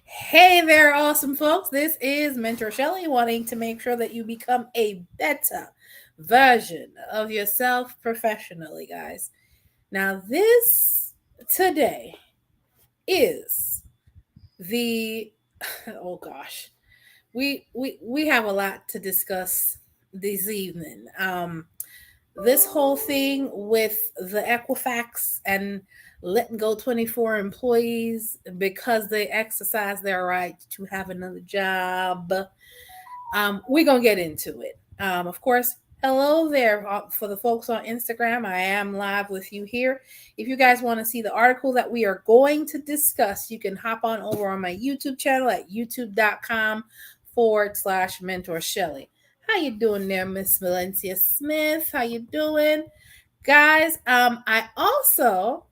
Hey there, awesome folks. This is Mentor Shelley wanting to make sure that you become a better version of yourself professionally, guys. Now, this today is the oh gosh. We have a lot to discuss this evening. This whole thing with the Equifax and letting go 24 employees because they exercise their right to have another job. We're going to get into it. Of course, hello there for the folks on Instagram. I am live with you here. If you guys want to see the article that we are going to discuss, you can hop on over on my YouTube channel at youtube.com/mentor Shelley. How you doing there, Miss Valencia Smith? How you doing? Guys, I also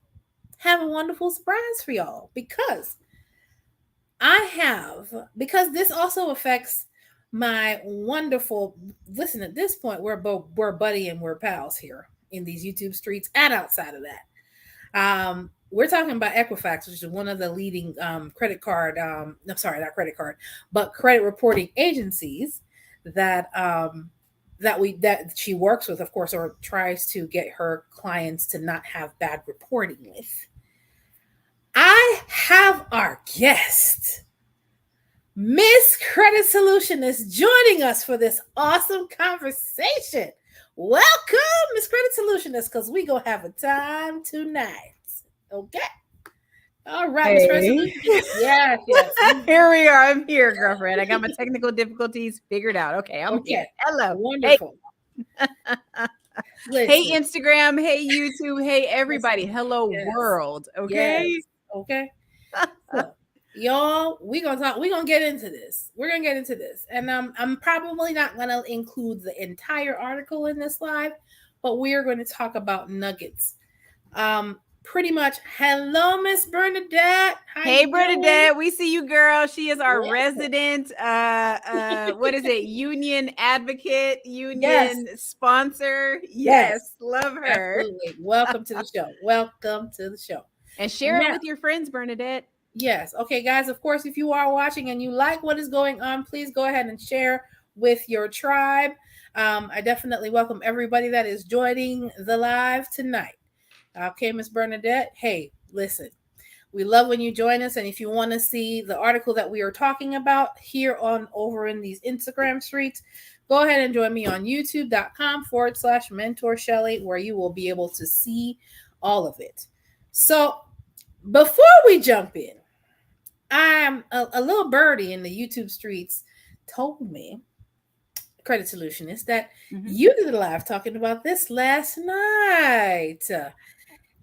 have a wonderful surprise for y'all because because this also affects my wonderful, listen, at this point, we're buddy and we're pals here in these YouTube streets and outside of that. We're talking about Equifax, which is one of the leading credit card, I'm sorry, not credit card, but credit reporting agencies that that she works with, of course, or tries to get her clients to not have bad reporting with. I have our guest, Miss Credit Solutionist, joining us for this awesome conversation. Welcome, Miss Credit Solutionist, because we gonna have a time tonight. Okay. All right, Miss Credit Solutionist. Yes. Here we are. I'm here, girlfriend. I got my technical difficulties figured out. Okay, I'm here. Hello. Wonderful. Hey, Instagram. Hey, YouTube. Hey, everybody. Hello, world. Okay. Yes. Okay. So, y'all, we're gonna get into this. We're gonna get into this. And I'm probably not gonna include the entire article in this live, but we are going to talk about nuggets. Pretty much. Hello, Miss Bernadette. Hey, Bernadette. We see you, girl. She is our resident what is it? Union advocate, union sponsor. Yes. Love her. Absolutely. Welcome to the show. Welcome to the show. And share it with your friends, Bernadette. Yes. Okay, guys. Of course, if you are watching and you like what is going on, please go ahead and share with your tribe. I definitely welcome everybody that is joining the live tonight. Okay, Miss Bernadette. Hey, listen, we love when you join us. And if you want to see the article that we are talking about here over in these Instagram streets, go ahead and join me on youtube.com/mentor Shelley, where you will be able to see all of it. So before we jump in, I'm a little birdie in the YouTube streets told me, Credit Solutionist, that you did a live talking about this last night.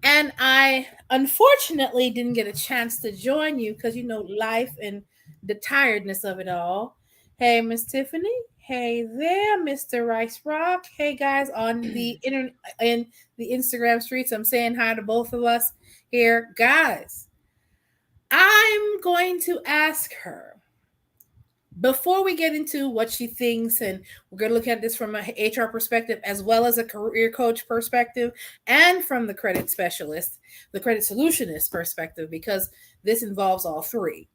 And I unfortunately didn't get a chance to join you because, life and the tiredness of it all. Hey, Miss Tiffany. Hey there, Mr. Rice Rock. Hey, guys on the internet and the Instagram streets. I'm saying hi to both of us here. Guys, I'm going to ask her, before we get into what she thinks, and we're going to look at this from an HR perspective, as well as a career coach perspective, and from the credit specialist, the credit solutionist perspective, because this involves all three.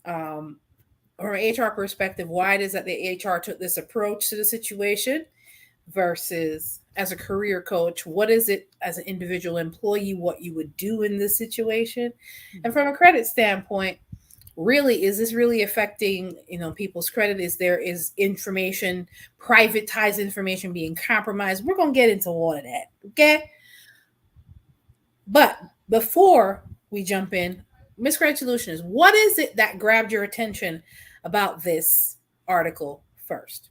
From an HR perspective, why it is that the HR took this approach to the situation versus as a career coach, what is it as an individual employee, what you would do in this situation? And from a credit standpoint, really, is this really affecting, people's credit? Is information, privatized information being compromised? We're going to get into all of that. Okay. But before we jump in, Miss Credit Solutionist, what is it that grabbed your attention about this article first?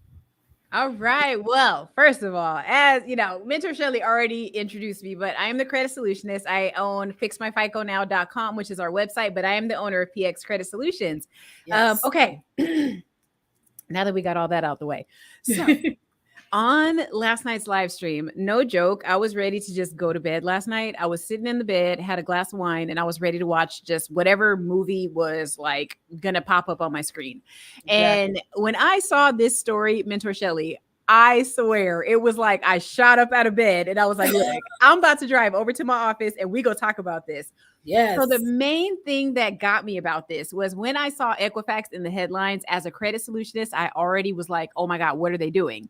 All right. Well, first of all, as you know, Mentor Shelley already introduced me, but I am the Credit Solutionist. I own fixmyficonow.com, which is our website, but I am the owner of PX Credit Solutions. Yes. Okay. Now that we got all that out the way. So on last night's live stream, no joke, I was ready to just go to bed last night. I was sitting in the bed, had a glass of wine, and I was ready to watch just whatever movie was like going to pop up on my screen. Exactly. And when I saw this story, Mentor Shelley, I swear it was like I shot up out of bed and I was like, look, I'm about to drive over to my office and we go talk about this. So the Yes. main thing that got me about this was when I saw Equifax in the headlines as a credit solutionist, I already was like, oh my God, what are they doing?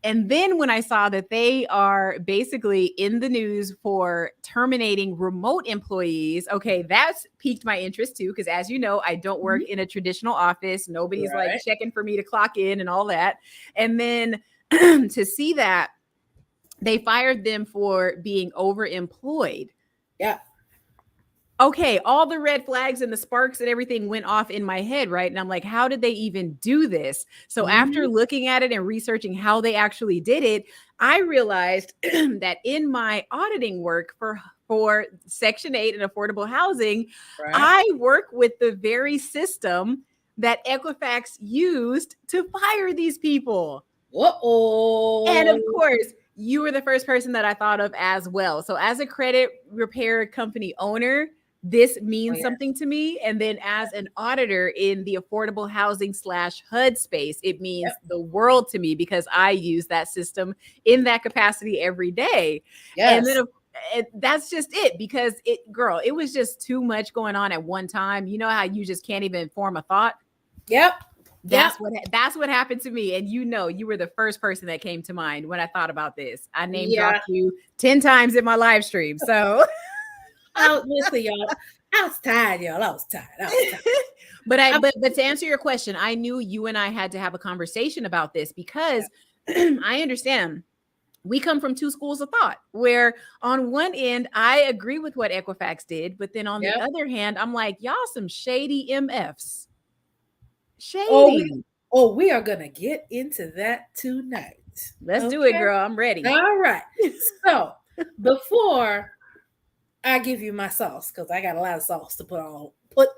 And then when I saw that they are basically in the news for terminating remote employees, okay, that's piqued my interest too. Because as you know, I don't work Mhm. in a traditional office. Nobody's like Right. checking for me to clock in and all that. And then to see that they fired them for being overemployed. Yeah. Okay, all the red flags and the sparks and everything went off in my head, right? And I'm like, how did they even do this? So after Mhm. looking at it and researching how they actually did it, I realized that in my auditing work for Section 8 and affordable housing, Right. I work with the very system that Equifax used to fire these people. And of Uh-oh. course, you were the first person that I thought of as well. So, as a credit repair company owner, this Oh, means yeah. something to me. And then, as an auditor in the affordable housing slash HUD space, it Yep. means the world to me because I use that system in that capacity every day. And then, Yes. that's just it because girl, it was just too much going on at one time. You know how you just can't even form a thought? Yep. Yep. That's what happened to me. And you know, you were the first person that came to mind when I thought about this. I name Yeah. dropped you 10 times in my live stream. So Listen, y'all. I was tired, y'all. I was tired. I was tired. I, but to answer your question, I knew you and I had to have a conversation about this because I understand we come from two schools of thought where on one end I agree with what Equifax did, but then on the yep. other hand, I'm like, y'all some shady MFs. Oh, Shady. we are gonna get into that tonight. Let's do it, Okay. girl. I'm ready. All right. So before I give you my sauce, because I got a lot of sauce to put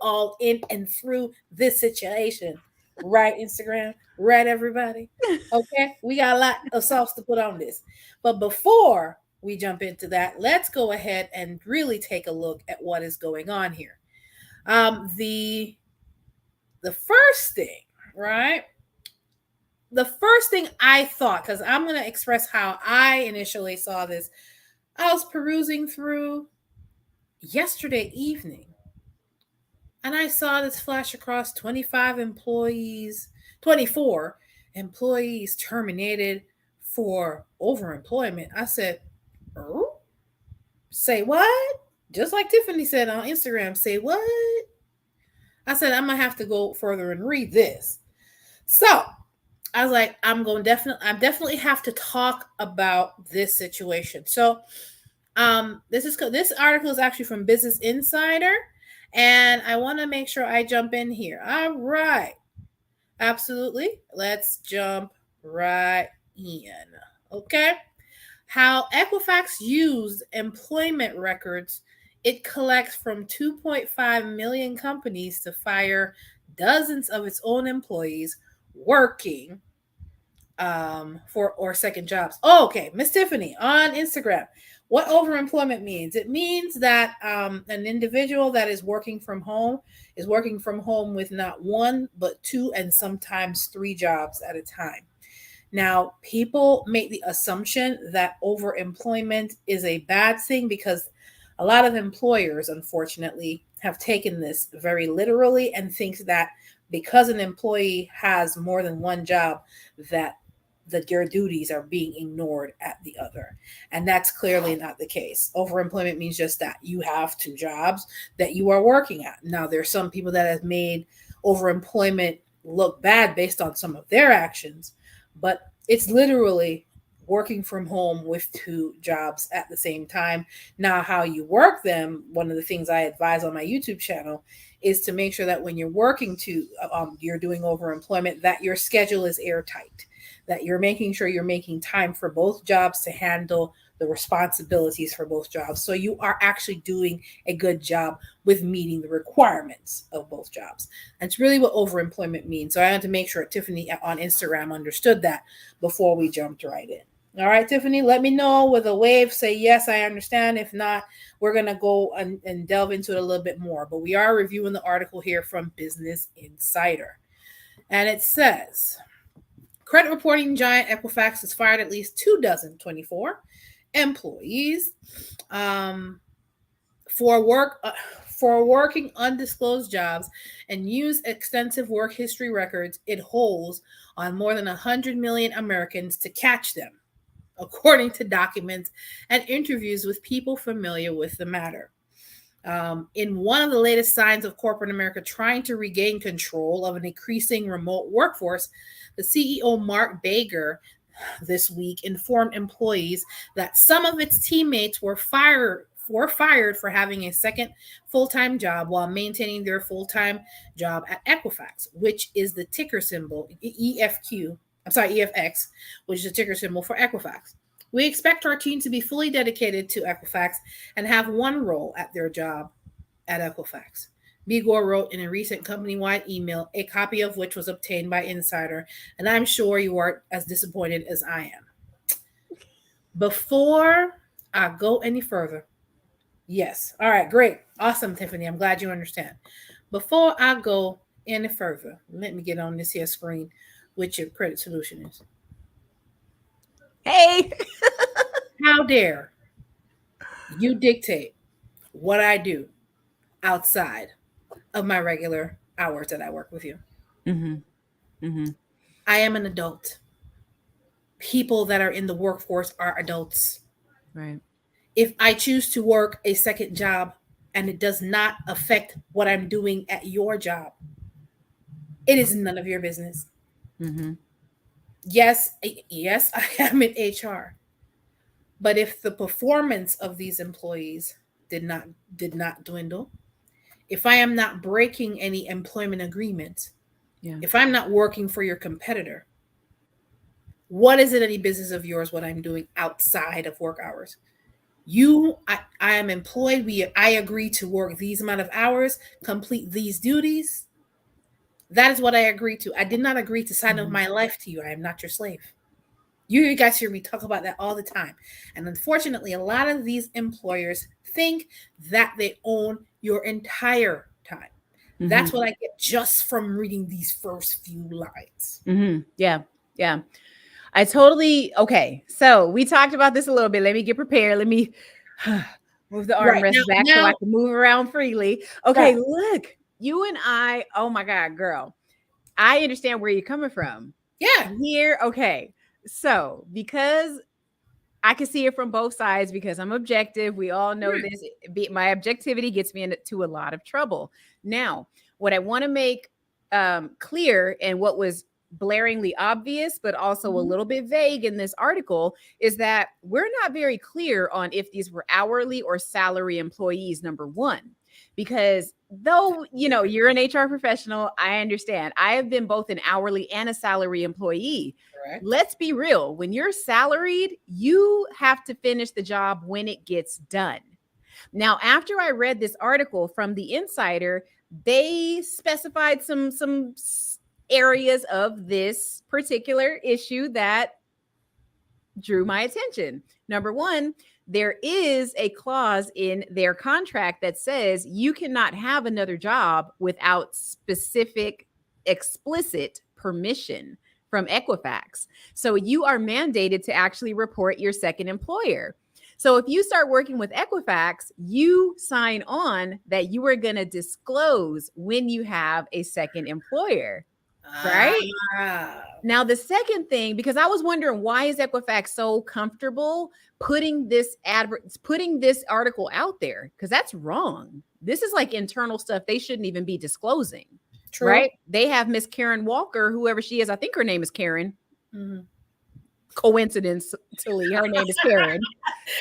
all in and through this situation. Right, Instagram? Right, everybody? Okay, we got a lot of sauce to put on this. But before we jump into that, let's go ahead and really take a look at what is going on here. The first thing, right? The first thing I thought, because I'm going to express how I initially saw this, I was perusing through yesterday evening and I saw this flash across 24 employees terminated for overemployment. I said, oh, say what? Just like Tiffany said on Instagram, say what? I said, I'm going to have to go further and read this. So I was like, I definitely have to talk about this situation. So this article is actually from Business Insider, and I want to make sure I jump in here. All right, absolutely. Let's jump right in. Okay, how Equifax used employment records it collects from 2.5 million companies to fire dozens of its own employees working for or second jobs. Oh, okay, Miss Tiffany on Instagram. What overemployment means? It means that an individual that is working from home is working from home with not one but two and sometimes three jobs at a time. Now, people make the assumption that overemployment is a bad thing because a lot of employers, unfortunately, have taken this very literally and think that because an employee has more than one job, that your duties are being ignored at the other. And that's clearly not the case. Overemployment means just that you have two jobs that you are working at. Now, there's some people that have made overemployment look bad based on some of their actions, but it's literally working from home with two jobs at the same time. Now, how you work them, one of the things I advise on my YouTube channel is to make sure that when you're working you're doing overemployment, that your schedule is airtight, that you're making sure you're making time for both jobs to handle the responsibilities for both jobs. So you are actually doing a good job with meeting the requirements of both jobs. That's really what overemployment means. So I had to make sure Tiffany on Instagram understood that before we jumped right in. All right, Tiffany, let me know with a wave. Say, yes, I understand. If not, we're going to go and delve into it a little bit more. But we are reviewing the article here from Business Insider. And it says, Credit reporting giant Equifax has fired at least 24 employees for working undisclosed jobs and used extensive work history records it holds on more than 100 million Americans to catch them, according to documents and interviews with people familiar with the matter. In one of the latest signs of corporate America trying to regain control of an increasing remote workforce, the CEO, Mark Baker, this week informed employees that some of its teammates were fired for having a second full-time job while maintaining their full-time job at Equifax, which is the ticker symbol EFX, which is the ticker symbol for Equifax. We expect our team to be fully dedicated to Equifax and have one role at their job at Equifax. Bigor wrote in a recent company-wide email, a copy of which was obtained by Insider, and I'm sure you are as disappointed as I am. Before I go any further, yes. All right, great. Awesome, Tiffany. I'm glad you understand. Before I go any further, let me get on this here screen with your Credit Solutionist. Hey. How dare you dictate what I do outside of my regular hours that I work with you? Mm-hmm. Mm-hmm. I am an adult. People that are in the workforce are adults. Right. If I choose to work a second job and it does not affect what I'm doing at your job, it is none of your business. Mm-hmm. Yes, I am in HR. But if the performance of these employees did not dwindle, if I am not breaking any employment agreements, if I'm not working for your competitor, what is it any business of yours what I'm doing outside of work hours? I am employed. I agree to work these amount of hours, complete these duties. That is what I agreed to. I did not agree to sign up my life to you. I am not your slave. You guys hear me talk about that all the time. And unfortunately, a lot of these employers think that they own your entire time. Mm-hmm. That's what I get just from reading these first few lines. Mm-hmm. Yeah. Yeah. Okay. So we talked about this a little bit. Let me get prepared. Let me move the armrest back so I can move around freely. Okay. Right. Look, you and I, oh my God, girl, I understand where you're coming from. Yeah. Here. Okay. So because I can see it from both sides because I'm objective. We all know this. My objectivity gets me into a lot of trouble. Now, what I want to make clear and what was blaringly obvious, but also a little bit vague in this article is that we're not very clear on if these were hourly or salary employees, number one. Because though, you're an HR professional, I understand. I have been both an hourly and a salary employee. Correct. Let's be real. When you're salaried, you have to finish the job when it gets done. Now, after I read this article from the Insider, they specified some areas of this particular issue that drew my attention. Number one, there is a clause in their contract that says you cannot have another job without specific, explicit permission from Equifax. So you are mandated to actually report your second employer. So if you start working with Equifax, you sign on that you are going to disclose when you have a second employer. Right? Now, the second thing, because I was wondering, why is Equifax so comfortable putting this article out there? Because that's wrong. This is like internal stuff they shouldn't even be disclosing. True. Right? They have Miss Karen Walker, whoever she is. I think her name is Karen. Mm-hmm. Coincidentally, her name is Karen.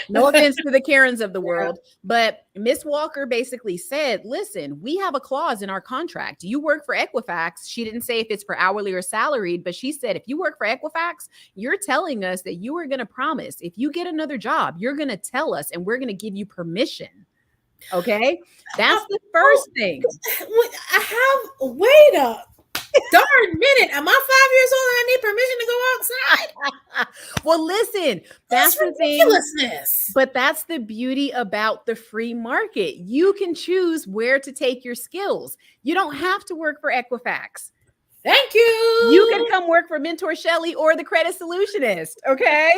No offense to the Karens of the world, but Miss Walker basically said, listen, we have a clause in our contract. You work for Equifax. She didn't say if it's for hourly or salaried, but she said, if you work for Equifax, you're telling us that you are going to promise if you get another job, you're going to tell us and we're going to give you permission. Okay. That's the first thing. Wait up. Darn minute. Am I 5 years old and I need permission to go outside? Well, listen, that's the ridiculousness. But that's the beauty about the free market. You can choose where to take your skills. You don't have to work for Equifax. Thank You can you. come work for Mentor Shelley or the Credit Solutionist. Okay.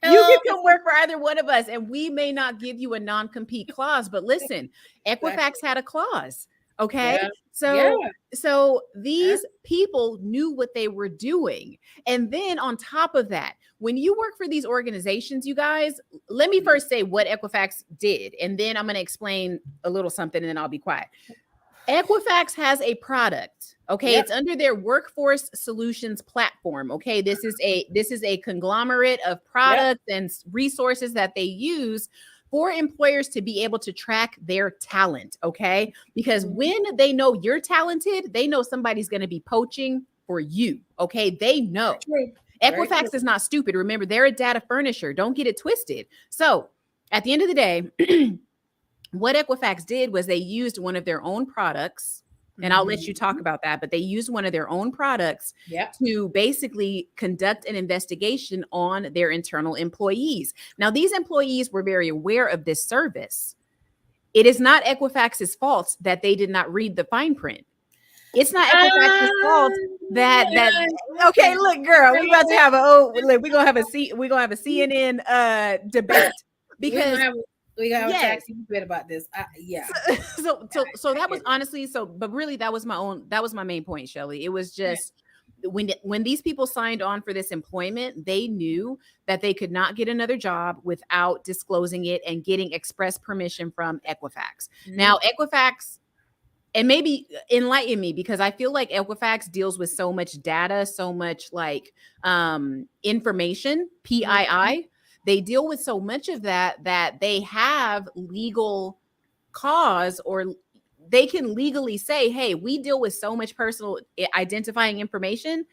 You Hello. can come work for either one of us, and we may not give you a non-compete clause, but listen, Equifax had a clause. Okay. Yeah. Yeah. So these people knew what they were doing. And then on top of that, when you work for these organizations, you guys, let me first say what Equifax did, and then I'm going to explain a little something and then I'll be quiet. Equifax has a product. Okay, Yep. it's under their workforce solutions platform. Okay, this is a conglomerate of Yep. products and resources that they use for employers to be able to track their talent. Okay, because when they know you're talented, they know somebody's going to be poaching for you. Okay, they know. True. Very true. Equifax is not stupid. Remember, they're a data furnisher. Don't get it twisted. So at the end of the day, what Equifax did was they used one of their own products, and I'll let you talk about that, but they used one of their own products to basically conduct an investigation on their internal employees. Now, these employees were very aware of this service. It is not Equifax's fault that they did not read the fine print. It's not Equifax's fault that okay, look, girl, we about to have we're gonna have a CNN debate because we got a taxi bit about this. Yeah. So that was honestly but really that was my main point, Shelley. It was just when these people signed on for this employment, they knew that they could not get another job without disclosing it and getting express permission from Equifax. Now, Equifax, and maybe enlighten me, because I feel like Equifax deals with so much data, so much like information, PII. They deal with so much of that they have legal cause, or they can legally say, hey, we deal with so much personal identifying information.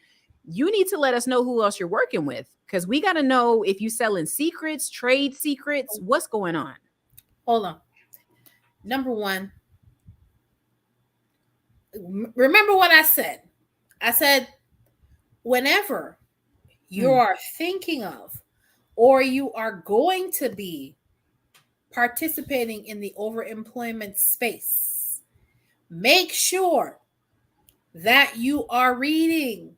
You need to let us know who else you're working with, because we got to know if you selling secrets, trade secrets, what's going on. Hold on. Number one, remember what I said? I said, whenever you are thinking of or you are going to be participating in the overemployment space, make sure that you are reading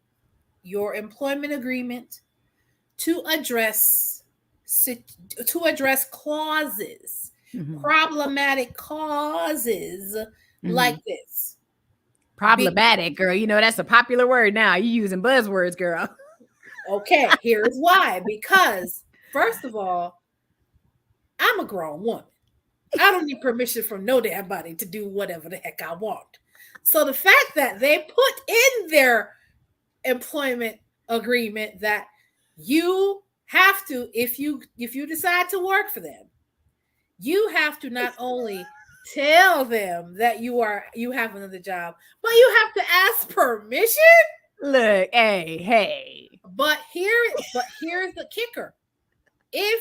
your employment agreement to address clauses, problematic clauses like this. Problematic, girl. You know, that's a popular word now. You using buzzwords, girl. Okay, here's why. Because, first of all, I'm a grown woman. I don't need permission from no damn body to do whatever the heck I want. So the fact that they put in their employment agreement that you have to, if you decide to work for them, you have to not only tell them that you have another job, but you have to ask permission. Look, hey. But here's the kicker. If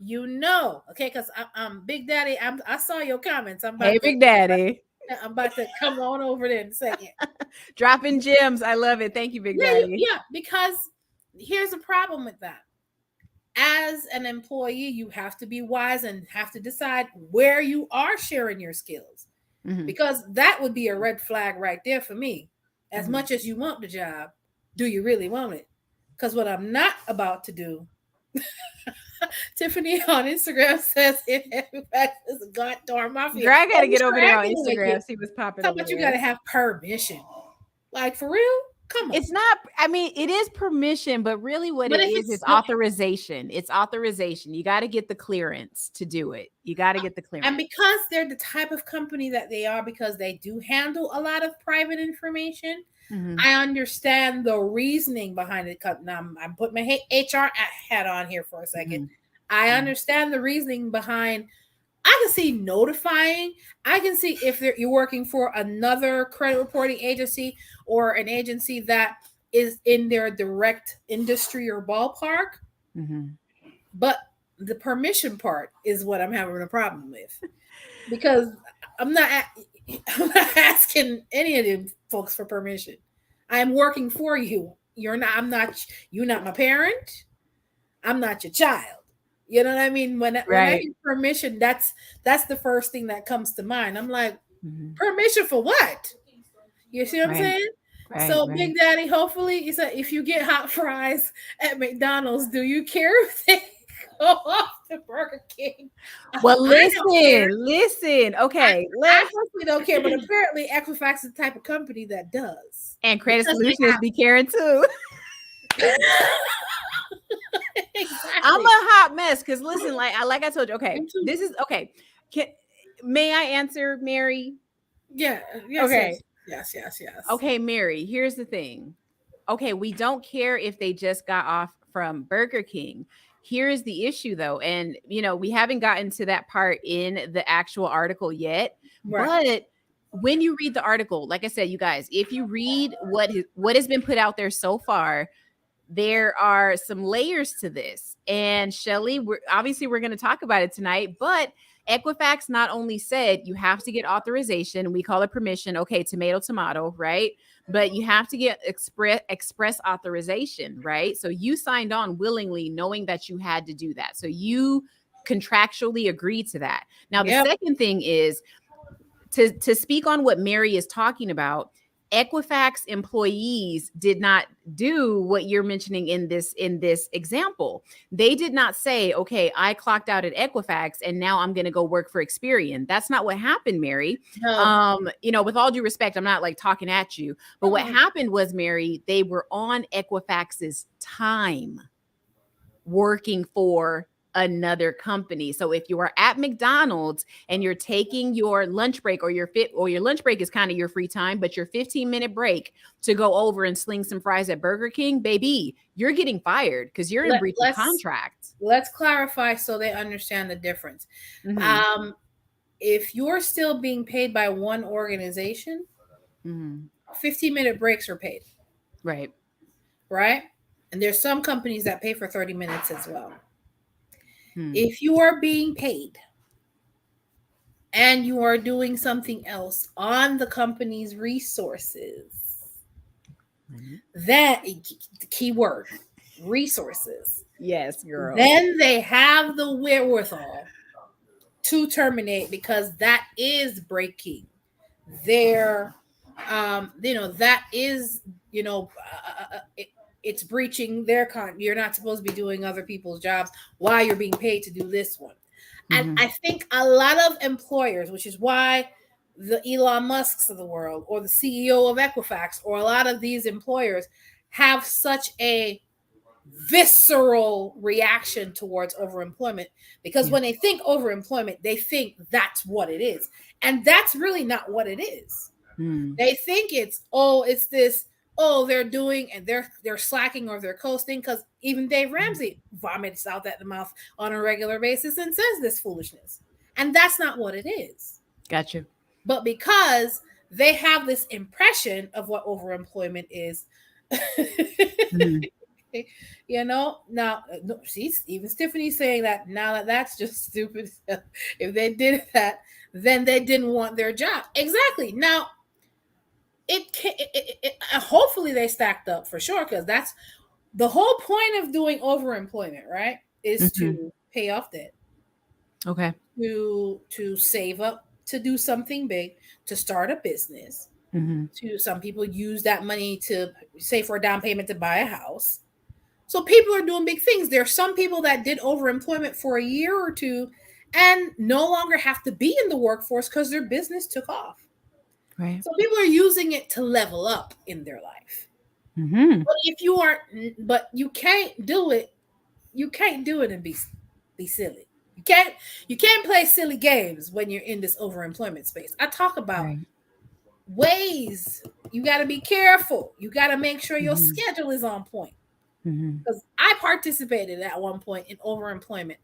you know, okay, because I'm Big Daddy. I saw your comments. Big Daddy. I'm about to come on over there in a second. Dropping gems. I love it. Thank you, Big Daddy. Yeah, because here's the problem with that. As an employee, you have to be wise and have to decide where you are sharing your skills, because that would be a red flag right there for me. As much as you want the job, do you really want it? Because what I'm not about to do, Tiffany on Instagram says, if Equifax is a goddamn mafia. Girl, I gotta get over there on Instagram. See what's popping up. But you gotta have permission. Like, for real? Come on. It's not, I mean, it is permission, but really what it is authorization. It's authorization. You got to get the clearance to do it. You got to get the clearance. And because they're the type of company that they are, because they do handle a lot of private information, I understand the reasoning behind it. Now, I'm putting my HR hat on here for a second. I understand the reasoning behind. I can see notifying. I can see if you're working for another credit reporting agency or an agency that is in their direct industry or ballpark. But the permission part is what I'm having a problem with, because I'm not asking any of them folks for permission. I am working for you. You're not my parent. I'm not your child. You know what I mean? When I get permission, that's the first thing that comes to mind. I'm like, permission for what? You see what I'm saying? So, Right. Big Daddy, hopefully, you said if you get hot fries at McDonald's, do you care if they go off to Burger King? Well, I don't care. listen. Okay, I let's personally don't care, but apparently Equifax is the type of company that does and Credit because Solutionists be caring too. they have I'm exactly. a hot mess because listen, like I told you, okay, Me too. this is okay. Can, may I answer, Mary? Yeah. Yes. Okay. Yes. Yes. Yes. Yes. Okay, Mary, here's the thing. Okay, we don't care if they just got off from Burger King. Here's the issue though, and we haven't gotten to that part in the actual article yet, Right. but when you read the article, like I said, you guys, if you read what has been put out there so far, there are some layers to this. And Shelly, we're going to talk about it tonight, but Equifax not only said you have to get authorization, we call it permission, okay, tomato, right? But you have to get express authorization, right? So you signed on willingly knowing that you had to do that. So you contractually agreed to that. Now, the Yep. second thing is to speak on what Mary is talking about. Equifax employees did not do what you're mentioning in this example. They did not say, okay, I clocked out at Equifax and now I'm going to go work for Experian. That's not what happened, Mary. No. With all due respect, I'm not like talking at you, but what happened was, Mary, they were on Equifax's time working for another company. So if you are at McDonald's and you're taking your lunch break, or your lunch break is kind of your free time, but your 15-minute break to go over and sling some fries at Burger King, baby, you're getting fired because you're in breach of contract. Let's clarify so they understand the difference. Mm-hmm. If you're still being paid by one organization, 15-minute breaks are paid. Right. Right? And there's some companies that pay for 30 minutes as well. If you are being paid and you are doing something else on the company's resources, that the key word, resources. Yes, girl. Then they have the wherewithal to terminate, because that is breaking their that is it's breaching their you're not supposed to be doing other people's jobs while you're being paid to do this one. And I think a lot of employers, which is why the Elon Musks of the world, or the CEO of Equifax, or a lot of these employers have such a visceral reaction towards overemployment, because when they think overemployment, they think that's what it is, and that's really not what it is. They think it's this, they're doing, and they're slacking or they're coasting, because even Dave Ramsey vomits out at the mouth on a regular basis and says this foolishness, and that's not what it is. Gotcha. But because they have this impression of what overemployment is, now see, even Tiffany's saying that now, that's just stupid. If they did that, then they didn't want their job. Exactly. Now hopefully they stacked up for sure, because that's the whole point of doing overemployment, right? Is to pay off debt. Okay. To save up, to do something big, to start a business. To some people use that money to save for a down payment to buy a house. So people are doing big things. There are some people that did overemployment for a year or two and no longer have to be in the workforce because their business took off. Right. So people are using it to level up in their life. But if you are, but you can't do it. You can't do it and be silly. You can't play silly games when you're in this overemployment space. I talk about ways. You got to be careful. You got to make sure your schedule is on point. Because I participated at one point in overemployment,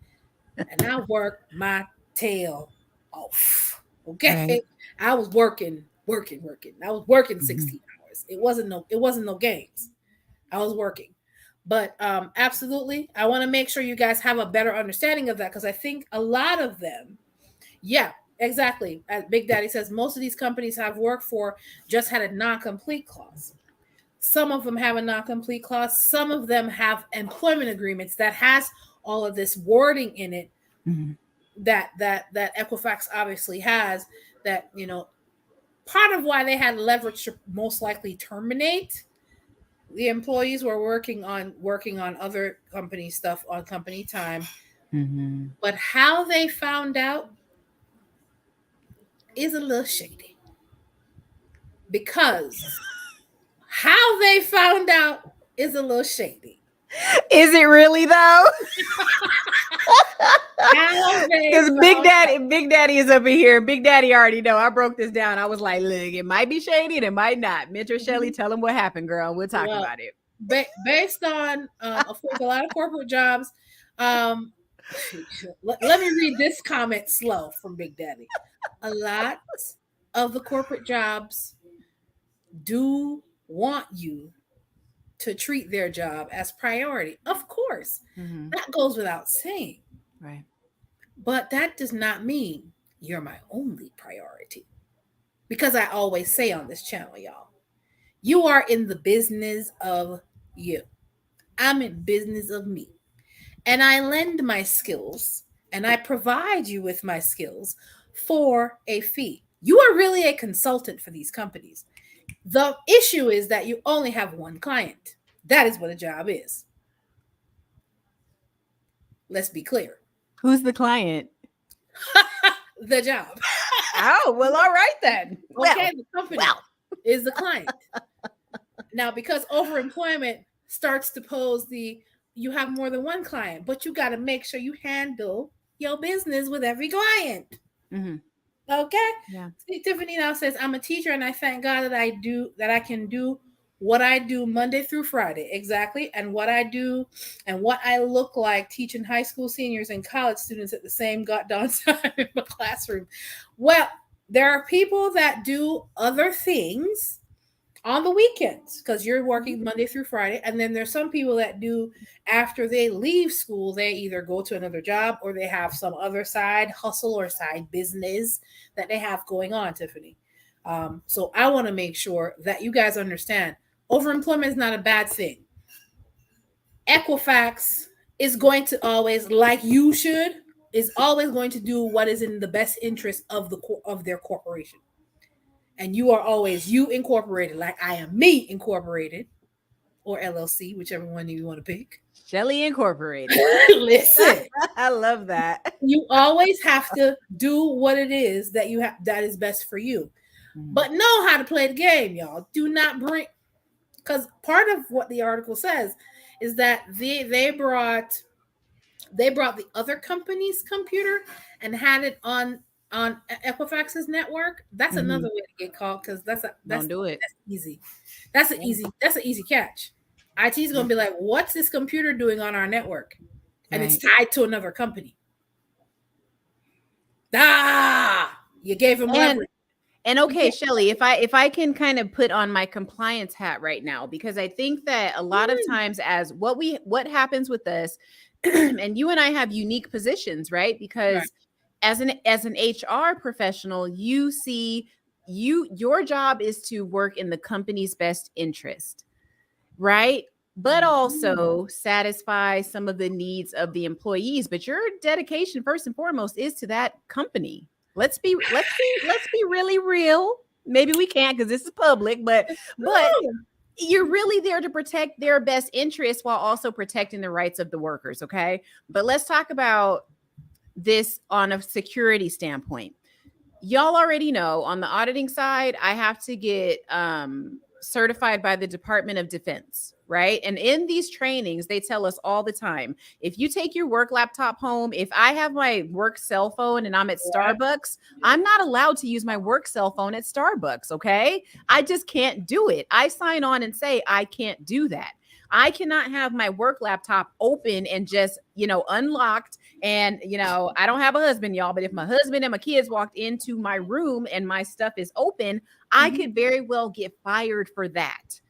and I worked my tail off. Okay, right. I was working. I was working 16 hours. It wasn't no games. I was working. But absolutely, I want to make sure you guys have a better understanding of that, because I think a lot of them, yeah, exactly. As Big Daddy says, most of these companies I've worked for just had a non-complete clause. Some of them have a non-complete clause. Some of them have employment agreements that has all of this wording in it that Equifax obviously has, that part of why they had leverage to most likely terminate the employees were working on other company stuff on company time. Mm-hmm. But how they found out is a little shady, because how they found out is a little shady. Is it really though? Because Big Daddy is up in here. Big Daddy already know. I broke this down. I was like, look, it might be shady and it might not. Mentor Shelly, tell him what happened, girl. We'll talk about it. Based on, of course, a lot of corporate jobs. Let me read this comment slow from Big Daddy. A lot of the corporate jobs do want you to treat their job as priority. Of course, that goes without saying. Right. But that does not mean you're my only priority. Because I always say on this channel, y'all, you are in the business of you. I'm in business of me. And I lend my skills and I provide you with my skills for a fee. You are really a consultant for these companies. The issue is that you only have one client. That is what a job is. Let's be clear. Who's the client? The job. Oh, well, all right then. Okay, the company is the client. Now, because overemployment starts to pose you have more than one client, but you got to make sure you handle your business with every client. Mm-hmm. Okay. Yeah. See, Tiffany now says, I'm a teacher and I thank God that I can do what I do Monday through Friday. Exactly. And what I do and what I look like teaching high school seniors and college students at the same goddamn time in the classroom. Well, there are people that do other things on the weekends because you're working Monday through Friday. And then there's some people that do, after they leave school, they either go to another job or they have some other side hustle or side business that they have going on, Tiffany. So I want to make sure that you guys understand overemployment is not a bad thing. Equifax is going to always, like you should, is always going to do what is in the best interest of their corporation. And you are always you incorporated, like I am me incorporated, or LLC, whichever one you want to pick. Shelly Incorporated. Listen, I love that. You always have to do what it is that you have that is best for you, but know how to play the game, y'all. Do not bring, because part of what the article says is that they brought the other company's computer and had it on Equifax's network. That's another way to get caught, because don't do it. That's easy. That's an easy catch. IT is gonna be like, what's this computer doing on our network? And it's tied to another company. You gave him leverage. And okay, Shelly, if I can kind of put on my compliance hat right now, because I think that a lot of times as what happens with this, and you and I have unique positions, right? Because as an HR professional, you see your job is to work in the company's best interest, right? But also satisfy some of the needs of the employees. But your dedication, first and foremost, is to that company. Let's be really real. Maybe we can't because this is public, but you're really there to protect their best interests while also protecting the rights of the workers. Okay. But let's talk about this on a security standpoint. Y'all already know on the auditing side, I have to get certified by the Department of Defense, right? And in these trainings, they tell us all the time, if you take your work laptop home, if I have my work cell phone and I'm at Starbucks, I'm not allowed to use my work cell phone at Starbucks, okay? I just can't do it. I sign on and say I can't do that. I cannot have my work laptop open and just, unlocked. And, I don't have a husband, y'all, but if my husband and my kids walked into my room and my stuff is open, I could very well get fired for that.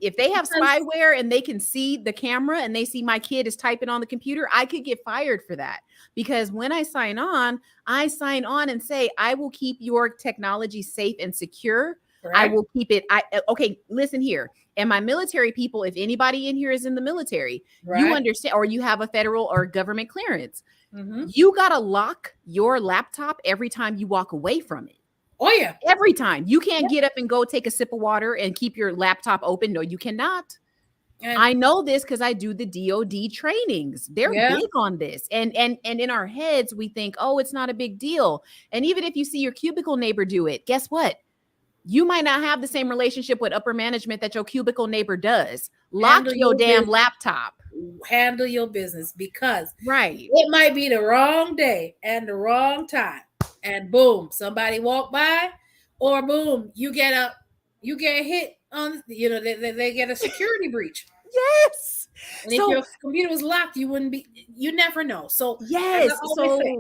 If they have spyware and they can see the camera and they see my kid is typing on the computer, I could get fired for that. Because when I sign on and say, I will keep your technology safe and secure. Right. I will keep it. Okay, listen here. And my military people, if anybody in here is in the military, you understand, or you have a federal or government clearance, you got to lock your laptop every time you walk away from it. Oh yeah. Every time. You can't get up and go take a sip of water and keep your laptop open. No, you cannot. And I know this because I do the DoD trainings. They're yeah, big on this. And in our heads, we think, oh, it's not a big deal. And even if you see your cubicle neighbor do it, guess what? You might not have the same relationship with upper management that your cubicle neighbor does. Lock handle your damn business. laptop. Handle your business, because Right. it might be the wrong day and the wrong time, and boom, somebody walk by, or boom, you get hit on, they get a security breach. Yes. And if your computer was locked, you never know. So yes. as I always say,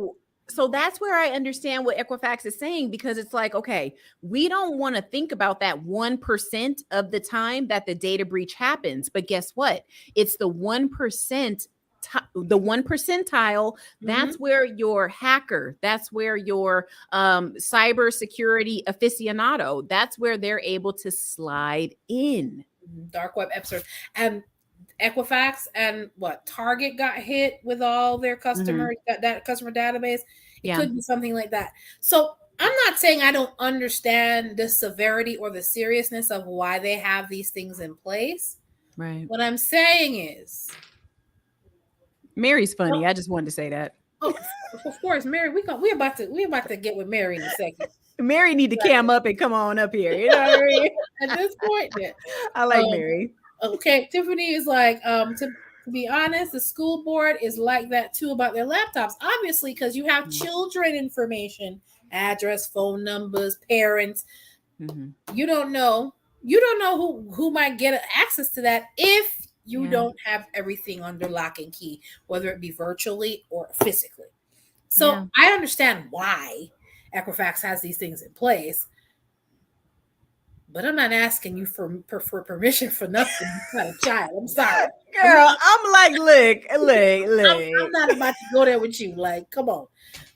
So that's where I understand what Equifax is saying, because it's like, okay, we don't want to think about that 1% of the time that the data breach happens. But guess what? It's the 1%. The 1 percentile, that's where your hacker, that's where your cybersecurity aficionado, that's where they're able to slide in. dark web episode. And Equifax and Target got hit with all their customers, that customer database. It could be something like that. So I'm not saying I don't understand the severity or the seriousness of why they have these things in place. Right. What I'm saying is, Mary's funny. I just wanted to say that. Oh, of course, Mary. We're about to get with Mary in a second. Mary need to cam up and come on up here. You know what I mean? At this point, yeah. I like Mary. Okay, Tiffany is like, to be honest, the school board is like that too about their laptops. Obviously, because you have children information, address, phone numbers, parents. You don't know who might get access to that if you don't have everything under lock and key, whether it be virtually or physically. So I understand why Equifax has these things in place, but I'm not asking you for permission for nothing. You're not a child. I'm sorry, girl. I'm like, look. I'm not about to go there with you. Like, come on.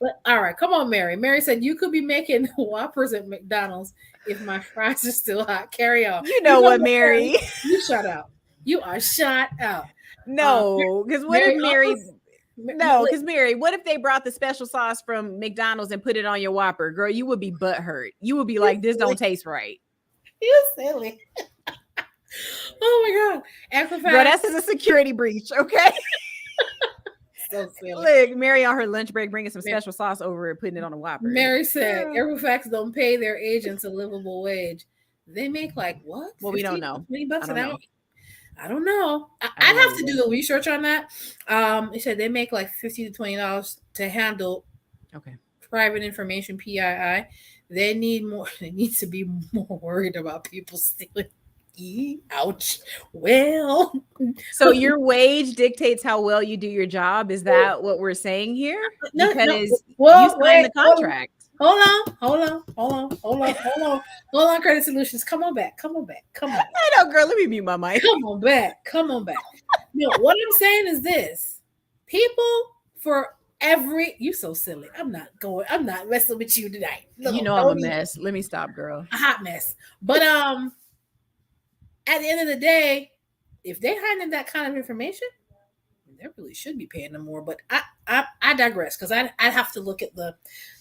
But all right, come on, Mary. Mary said you could be making Whoppers at McDonald's if my fries are still hot. Carry on. You know what, Mary? You shut out. You are shut out. No, because what if Mary? No, because Mary, what if they brought the special sauce from McDonald's and put it on your Whopper? Girl, you would be butthurt. You would be like, this don't taste right. You silly. Oh my God. Equifax. Girl, that's a security breach, okay? So silly. Look, Mary on her lunch break bringing some special sauce over and putting it on a Whopper. Mary said, Equifax don't pay their agents a livable wage. They make like what? Well, we don't know. $20 an hour. I don't know. I'd have to do the research on that. They said they make like $15 to $20 to handle private information, PII. They need more. They need to be more worried about people stealing. Ouch. Well, so your wage dictates how well you do your job. Is that what we're saying here? Because you signed the contract. Hold on, Credit Solutions. Come on back. I know, girl. Let me mute my mic. Come on back. No, what I'm saying is this: people you so silly. I'm not messing with you tonight. No, you know I'm a mess. Let me stop, girl. A hot mess. But at the end of the day, if they're hiding that kind of information, they really should be paying them more. But I digress, because I'd have to look at the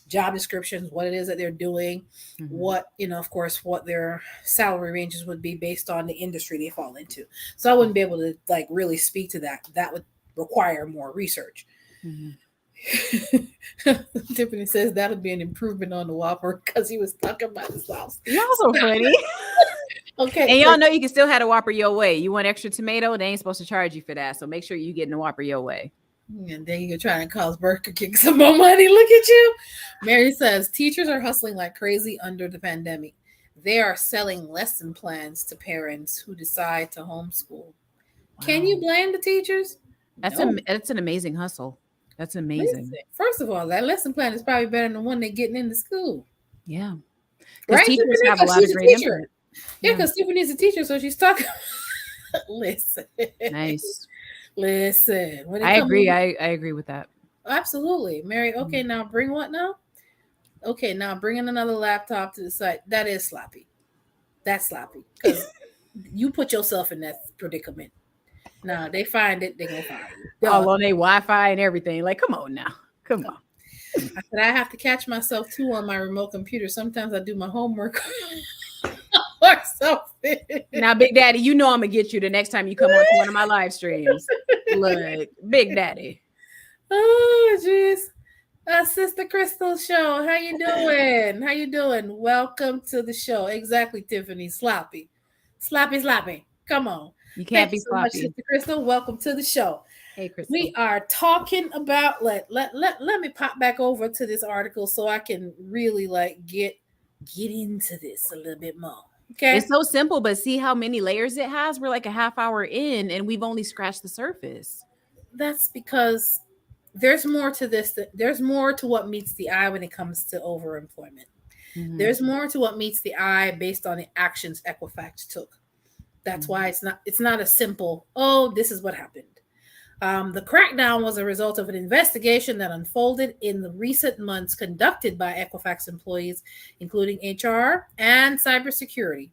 job descriptions, what it is that they're doing, what, of course, what their salary ranges would be based on the industry they fall into. So I wouldn't be able to like really speak to that. That would require more research. Tiffany says that would be an improvement on the Whopper because he was talking about the sauce. Y'all so funny. Okay. And y'all know you can still have a Whopper your way. You want extra tomato, they ain't supposed to charge you for that. So make sure you get in the Whopper your way. And then you're trying to cause Burger King some more money. Look at you. Mary says teachers are hustling like crazy under the pandemic. They are selling lesson plans to parents who decide to homeschool. Wow. Can you blame the teachers? That's an amazing hustle. That's amazing. Listen, first of all, that lesson plan is probably better than the one they're getting into school. Yeah. Right? Teachers have a lot of great input. Yeah, because Tiffany's a teacher, so she's talking. Listen. Nice. Listen. I agree. I agree with that. Absolutely. Mary, okay, now bring what now? Okay, now bringing another laptop to the site. That is sloppy. That's sloppy. Because you put yourself in that predicament. Now, they find it, they're going to find you. All on their Wi-Fi and everything. Like, come on now. Come on. I said, I have to catch myself too on my remote computer. Sometimes I do my homework or something. Now, Big Daddy, you know I'm gonna get you the next time you come on to one of my live streams. Look, Big Daddy. Oh, jeez. Sister Crystal Show, how you doing? How you doing? Welcome to the show. Exactly, Tiffany. Sloppy. Sloppy. Come on. You can't Thank be you so much, sloppy. Sister Crystal. Welcome to the show. Hey, Crystal. We are talking about let me pop back over to this article so I can really like get into this a little bit more. Okay. It's so simple, but see how many layers it has? We're like a half hour in and we've only scratched the surface. That's because there's more to this. There's more to what meets the eye when it comes to overemployment. Mm-hmm. There's more to what meets the eye based on the actions Equifax took. That's why it's not a simple, oh, this is what happened. The crackdown was a result of an investigation that unfolded in the recent months conducted by Equifax employees, including HR and cybersecurity.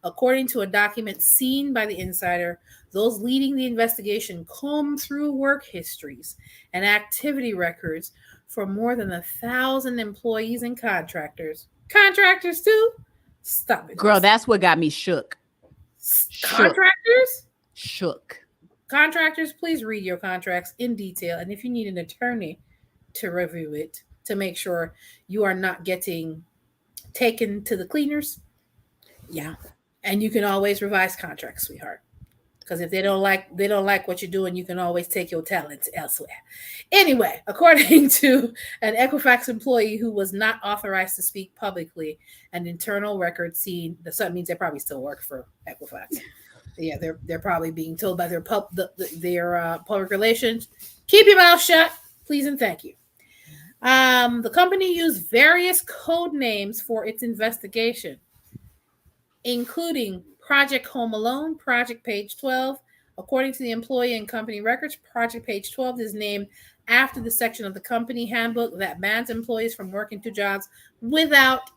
According to a document seen by the insider, those leading the investigation combed through work histories and activity records for more than 1,000 employees and contractors. Contractors too? Stop it. Girl, that's what got me shook. Contractors? Shook. Contractors, please read your contracts in detail. And if you need an attorney to review it, to make sure you are not getting taken to the cleaners. Yeah. And you can always revise contracts, sweetheart. Because if they don't like what you're doing, you can always take your talents elsewhere. Anyway, according to an Equifax employee who was not authorized to speak publicly, an internal record seen, that means they probably still work for Equifax. Yeah, they're probably being told by their public relations, keep your mouth shut, please and thank you. The company used various code names for its investigation, including Project Home Alone, Project Page 12. According to the employee and company records, Project Page 12 is named after the section of the company handbook that bans employees from working 2 jobs without,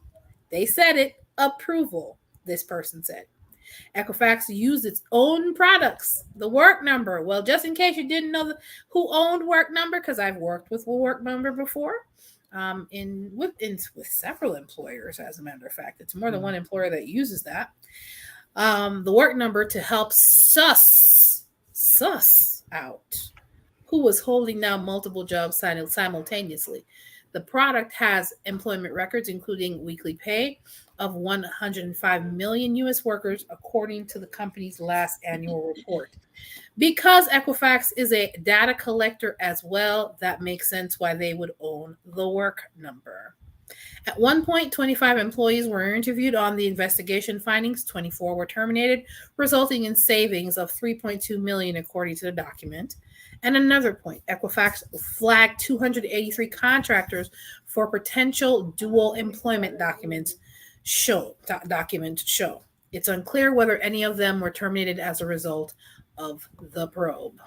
they said it, approval, this person said. Equifax used its own products, the work number. Well, just in case you didn't know who owned work number, because I've worked with work number before, with several employers, as a matter of fact. It's more than one employer that uses that. The work number to help suss out who was holding down multiple jobs simultaneously. The product has employment records, including weekly pay of 105 million U.S. workers, according to the company's last annual report. Because Equifax is a data collector as well, that makes sense why they would own the work number. At one point, 25 employees were interviewed on the investigation findings. 24 were terminated, resulting in savings of $3.2 million, according to the document. And another point, Equifax flagged 283 contractors for potential dual employment documents show. It's unclear whether any of them were terminated as a result of the probe.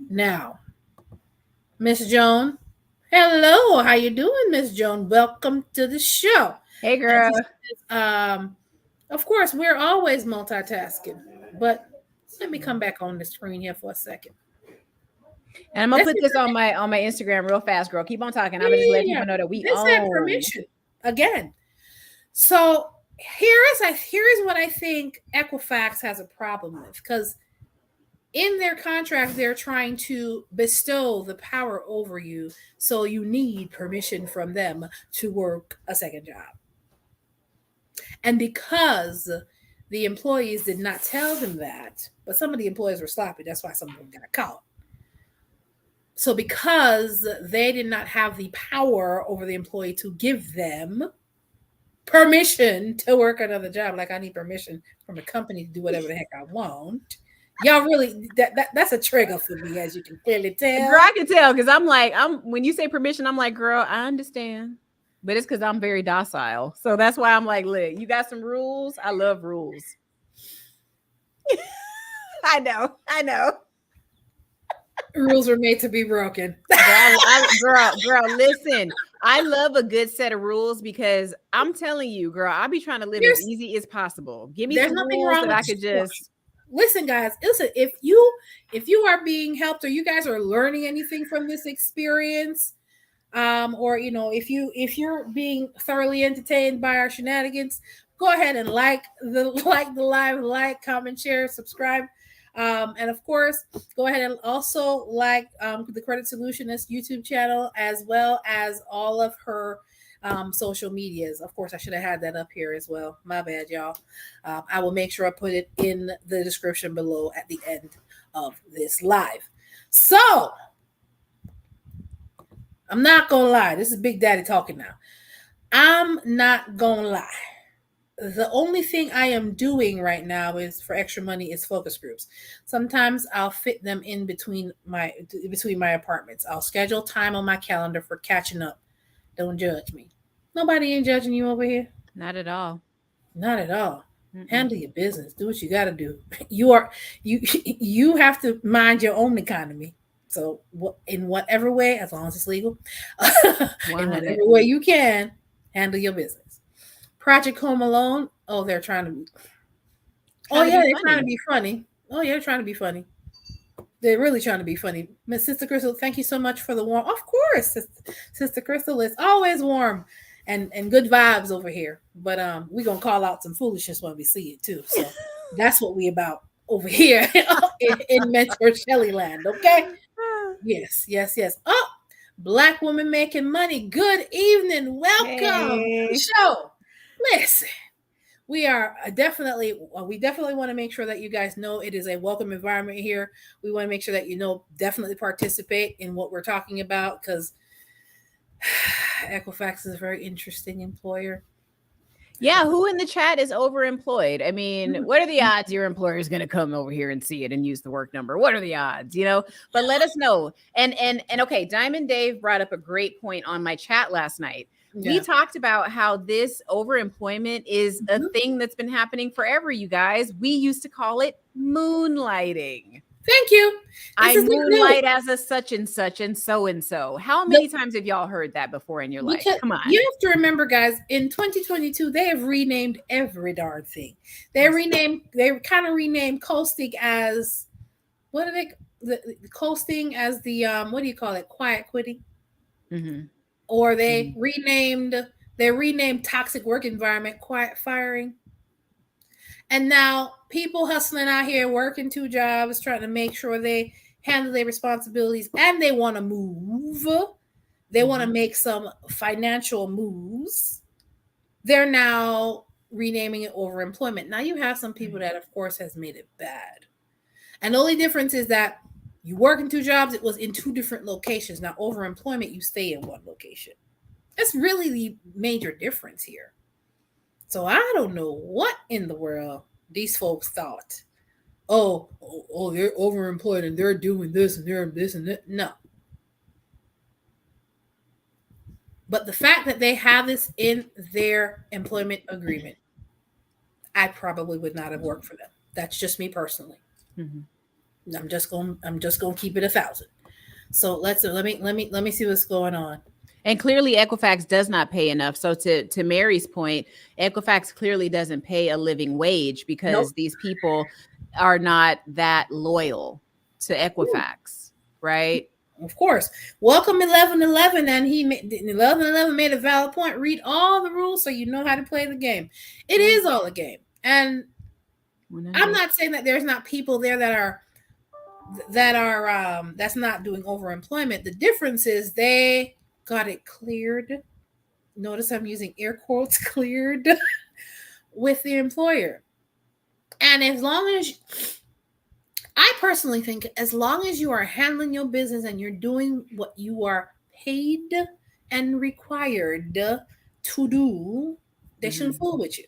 Now, Miss Joan, hello, how you doing, Miss Joan? Welcome to the show. Hey, girl. Of course, we're always multitasking, but let me come back on the screen here for a second. And I'm gonna put this on my Instagram real fast, girl. Keep on talking. I'm gonna just let people know that we own permission again. So here is what I think Equifax has a problem with, because in their contract, they're trying to bestow the power over you, so you need permission from them to work a second job. And because the employees did not tell them that, but some of the employees were sloppy, that's why some of them got caught. So because they did not have the power over the employee to give them permission to work another job, like I need permission from a company to do whatever the heck I want. Y'all really, that's a trigger for me, as you can clearly tell. Girl, I can tell, because when you say permission, I'm like, girl, I understand. But it's because I'm very docile. So that's why I'm like, look, you got some rules. I love rules. I know. Rules are made to be broken. Girl, listen. I love a good set of rules, because I'm telling you, girl, I'll be trying to live as easy as possible. Give me some rules that I could just... Listen, guys, if you are being helped or you guys are learning anything from this experience, Or if you're being thoroughly entertained by our shenanigans, go ahead and like the live, like, comment, share, subscribe. And of course, go ahead and also like the Credit Solutionist YouTube channel, as well as all of her social medias. Of course, I should have had that up here as well. My bad, y'all. I will make sure I put it in the description below at the end of this live. So, I'm not gonna lie. This is Big Daddy talking now. I'm not gonna lie. The only thing I am doing right now is for extra money is focus groups. Sometimes I'll fit them in between my apartments. I'll schedule time on my calendar for catching up. Don't judge me. Nobody ain't judging you over here. Not at all. Not at all. Mm-mm. Handle your business. Do what you got to do. You have to mind your own economy. So in whatever way, as long as it's legal, in whatever way you can, handle your business. Project Home Alone. Oh, they're trying to be. Oh yeah, they're trying to be funny. Oh yeah, they're trying to be funny. They're really trying to be funny. Miss Sister Crystal, thank you so much for the warm. Of course, Sister Crystal is always warm and good vibes over here. But we're gonna call out some foolishness when we see it too. So that's what we about over here in Mentor Shelly Land. Okay. Yes. Oh, Black woman making money. Good evening. Welcome to the show. Listen, we definitely want to make sure that you guys know it is a welcome environment here. We want to make sure that definitely participate in what we're talking about, because Equifax is a very interesting employer. Yeah, who in the chat is overemployed? I mean, what are the odds your employer is going to come over here and see it and use the work number? What are the odds, But let us know. And okay, Diamond Dave brought up a great point on my chat last night. Yeah. We talked about how this overemployment is a thing that's been happening forever, you guys. We used to call it moonlighting. Thank you. I moonlight as a such and such and so and so. How many times have y'all heard that before in your life? Come on. You have to remember, guys, in 2022, they have renamed every darn thing. They kind of renamed coasting as, what are they? The coasting as the, what do you call it? Quiet quitting. Mm-hmm. Or they renamed toxic work environment quiet firing. And now people hustling out here, working 2 jobs, trying to make sure they handle their responsibilities, and they want to move. They want to make some financial moves. They're now renaming it overemployment. Now you have some people that, of course, has made it bad. And the only difference is that you work in 2 jobs, it was in 2 different locations. Now, overemployment, you stay in 1 location. That's really the major difference here. So I don't know what in the world these folks thought. Oh, they're overemployed and they're doing this and they're this and that. No. But the fact that they have this in their employment agreement, I probably would not have worked for them. That's just me personally. Mm-hmm. I'm just gonna keep it 1,000. So let me see what's going on. And clearly Equifax does not pay enough. So to Mary's point, Equifax clearly doesn't pay a living wage because these people are not that loyal to Equifax, right? Of course. Welcome 1111, and 1111 made a valid point. Read all the rules so you know how to play the game. It is all a game. And I'm not saying that there's not people there that's not doing overemployment. The difference is they got it cleared. Notice I'm using air quotes, cleared with the employer. And I personally think as long as you are handling your business and you're doing what you are paid and required to do, they shouldn't fool with you.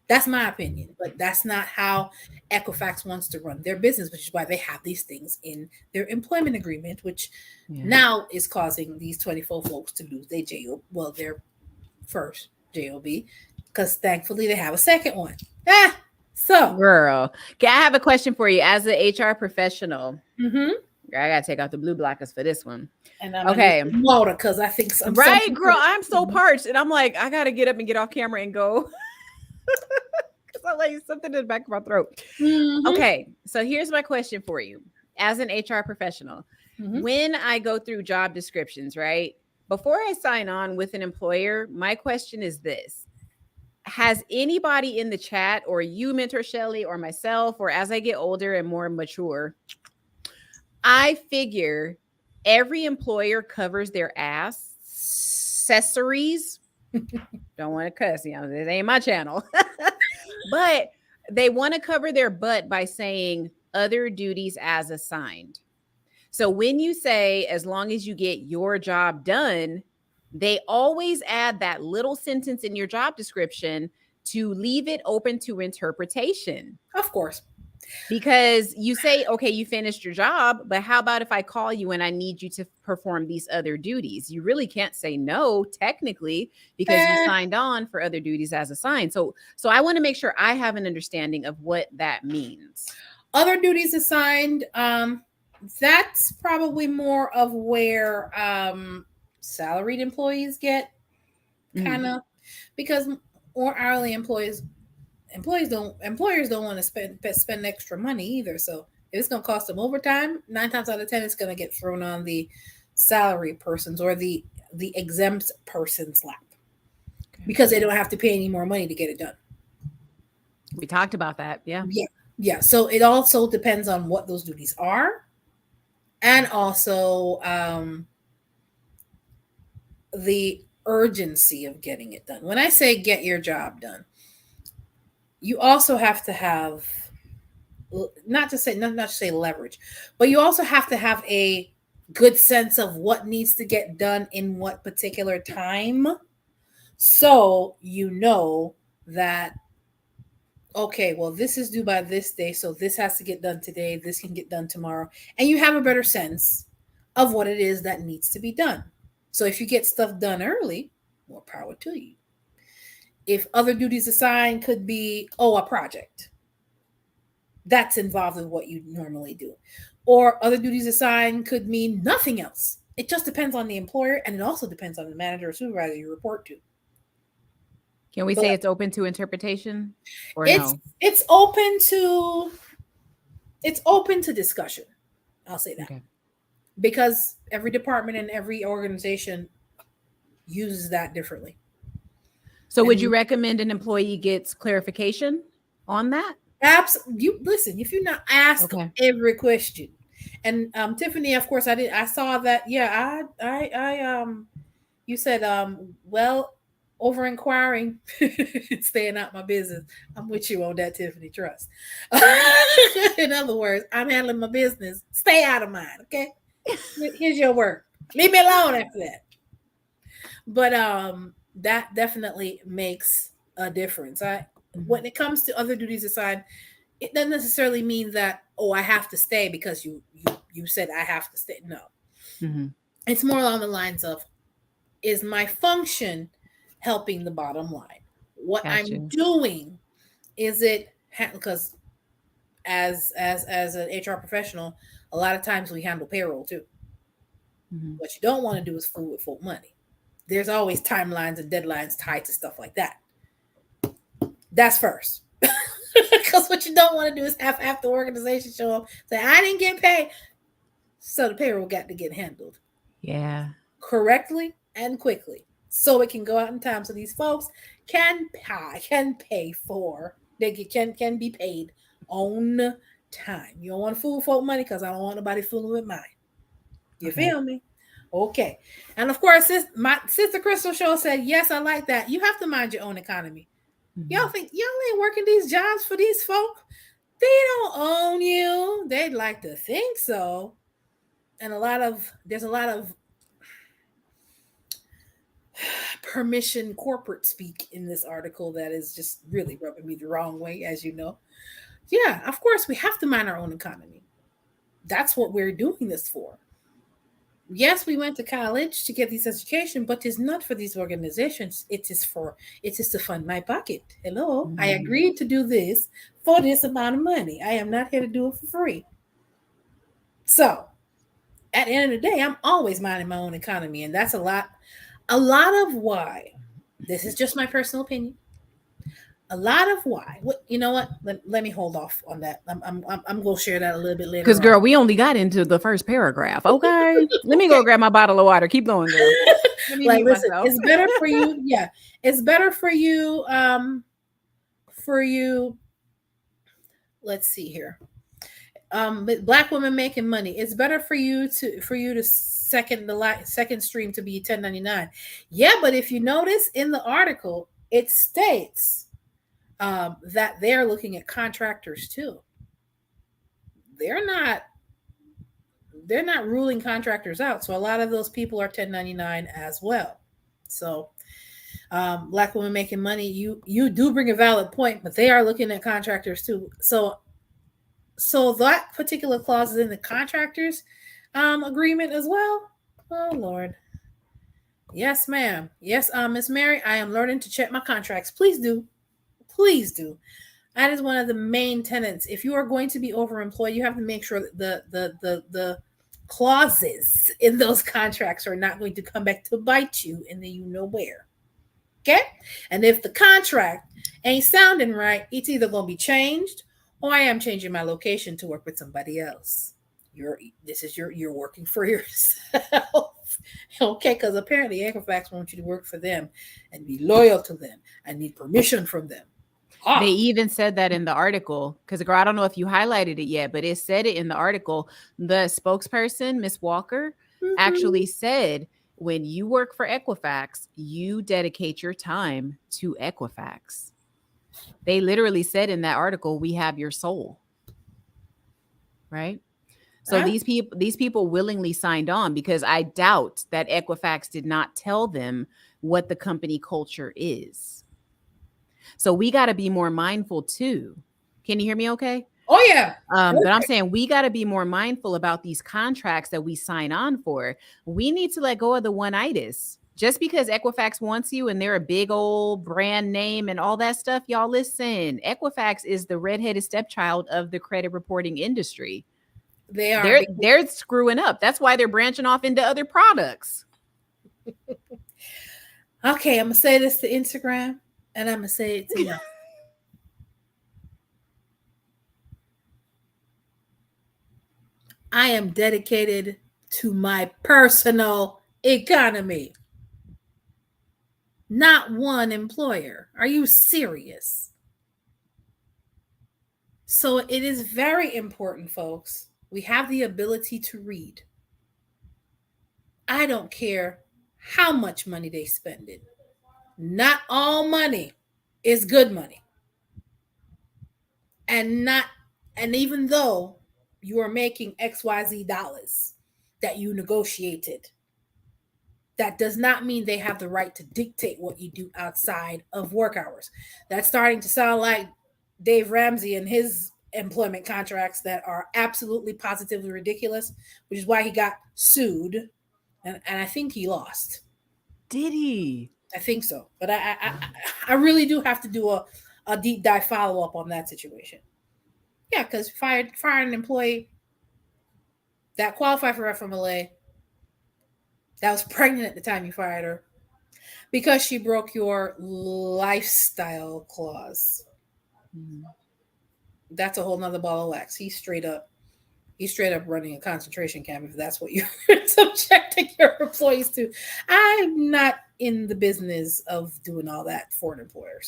That's my opinion, but that's not how Equifax wants to run their business, which is why they have these things in their employment agreement, which now is causing these 24 folks to lose their first job, because thankfully they have a second one. So, girl, I have a question for you as an HR professional. Mm-hmm. I gotta take out the blue blockers for this one. And I'm water because I think girl, I'm so parched, and I'm like, I gotta get up and get off camera and go. Because I like something in the back of my throat. Mm-hmm. Okay, so here's my question for you. As an HR professional, when I go through job descriptions, right? before I sign on with an employer, my question is this. Has anybody in the chat, or you, Mentor Shelley, or myself, or as I get older and more mature, I figure every employer covers their accessories. Don't want to cuss, this ain't my channel. But they want to cover their butt by saying other duties as assigned. So when you say, as long as you get your job done, they always add that little sentence in your job description to leave it open to interpretation. Of course. Because you say, okay, you finished your job, but how about if I call you and I need you to perform these other duties? You really can't say no, technically, because you signed on for other duties as assigned. So I want to make sure I have an understanding of what that means. Other duties assigned, that's probably more of where salaried employees get kind of, because more hourly employers don't want to spend extra money either. So if it's going to cost them overtime, 9 times out of 10 it's going to get thrown on the salary person's or the exempt person's lap, because they don't have to pay any more money to get it done. We talked about that. Yeah. So it also depends on what those duties are, and also the urgency of getting it done. When I say get your job done, you also have to have, not to say leverage, but you also have to have a good sense of what needs to get done in what particular time. So you know that, okay, well, this is due by this day, so this has to get done today, this can get done tomorrow, and you have a better sense of what it is that needs to be done. So if you get stuff done early, more power to you. If other duties assigned could be, a project that's involved in what you normally do, or other duties assigned could mean nothing else. It just depends on the employer, and it also depends on the manager or supervisor you report to. Can we say it's open to interpretation, or no? It's open to discussion. I'll say that. Okay. Because every department and every organization uses that differently. So would you recommend an employee gets clarification on that? Absolutely. You listen, if you're not asked every question. And Tiffany, of course, I saw that. Yeah, I you said well, over inquiring, staying out my business. I'm with you on that, Tiffany. Trust. In other words, I'm handling my business. Stay out of mine, okay? Here's your work. Leave me alone after that. But that definitely makes a difference. When it comes to other duties assigned, it doesn't necessarily mean that, I have to stay because you said I have to stay. No. Mm-hmm. It's more along the lines of, is my function helping the bottom line? What I'm doing, is it, because as an HR professional, a lot of times we handle payroll too. Mm-hmm. What you don't want to do is fool with folk money. There's always timelines and deadlines tied to stuff like that. That's first. Because what you don't want to do is have the organization show up, say, I didn't get paid. So the payroll got to get handled. Yeah. Correctly and quickly. So it can go out in time. So these folks can pay for, they can be paid on time. You don't want to fool folk money, because I don't want nobody fooling with mine. You feel me? Okay. And of course, my sister Crystal Show said, yes, I like that. You have to mind your own economy. Mm-hmm. Y'all think y'all ain't working these jobs for these folk? They don't own you. They'd like to think so. And there's a lot of permission corporate speak in this article that is just really rubbing me the wrong way, as you know. Yeah, of course, we have to mind our own economy. That's what we're doing this for. Yes, we went to college to get this education, but it's not for these organizations. It is to fund my pocket. Hello, mm-hmm. I agreed to do this for this amount of money. I am not here to do it for free. So, at the end of the day, I'm always minding my own economy, and that's a lot of why. This is just my personal opinion. A lot of why. What you know? What? Let me hold off on that. I'm going to share that a little bit Because, later on. girl, we only got into the first paragraph. Okay. Let me go grab my bottle of water. Keep going, girl. Let me Like, mute listen, myself. it's better for you. Yeah, it's better for you. For you. Let's see here. But black women making money. It's better for you to second stream to be 1099. Yeah, but if you notice in the article, it states that they're looking at contractors too. They're not they're not ruling contractors out. So a lot of those people are 1099 as well. So black women making money, you do bring a valid point, but they are looking at contractors too. So that particular clause is in the contractors agreement as well. Oh Lord. Yes, ma'am. Yes, Miss Mary, I am learning to check my contracts. Please do. Please do. That is one of the main tenets. If you are going to be overemployed, you have to make sure that the clauses in those contracts are not going to come back to bite you in the you know where. Okay? And if the contract ain't sounding right, it's either going to be changed or I am changing my location to work with somebody else. You're working for yourself. Okay, because apparently Equifax wants you to work for them and be loyal to them and need permission from them. They Ah, even said that in the article. Because, girl, I don't know if you highlighted it yet, but it said it in the article. The spokesperson, Miss Walker, mhm. actually said when you work for Equifax, you dedicate your time to Equifax. They literally said in that article, we have your soul, right? So Ah, these people willingly signed on because I doubt that Equifax did not tell them what the company culture is. So we got to be more mindful too. Can you hear me okay? oh yeah. But I'm Perfect. saying we got to be more mindful about these contracts that we sign on for. We need to let go of the one-itis. Just because Equifax wants you and they're a big old brand name and all that stuff, y'all listen. Equifax is the redheaded stepchild of the credit reporting industry. They are They're screwing up. That's why they're branching off into other products. okay. I'm gonna say this to Instagram, and I'm gonna say it to you. I am dedicated to my personal economy, not one employer. Are you serious? So it is very important, folks. We have the ability to read. I don't care how much money they spend it. Not all money is good money. And not and even though you are making XYZ dollars that you negotiated, that does not mean they have the right to dictate what you do outside of work hours. That's starting to sound like Dave Ramsey and his employment contracts that are absolutely positively ridiculous, which is why he got sued. And I think he lost. Did he? I think so. But I really do have to do a deep dive follow up on that situation. Yeah, because fired an employee that qualified for FMLA that was pregnant at the time you fired her because she broke your lifestyle clause. Mhm. That's a whole nother ball of wax. He's straight up running a concentration camp if that's what you're subjecting your employees to. I'm not in the business of doing all that for an employer.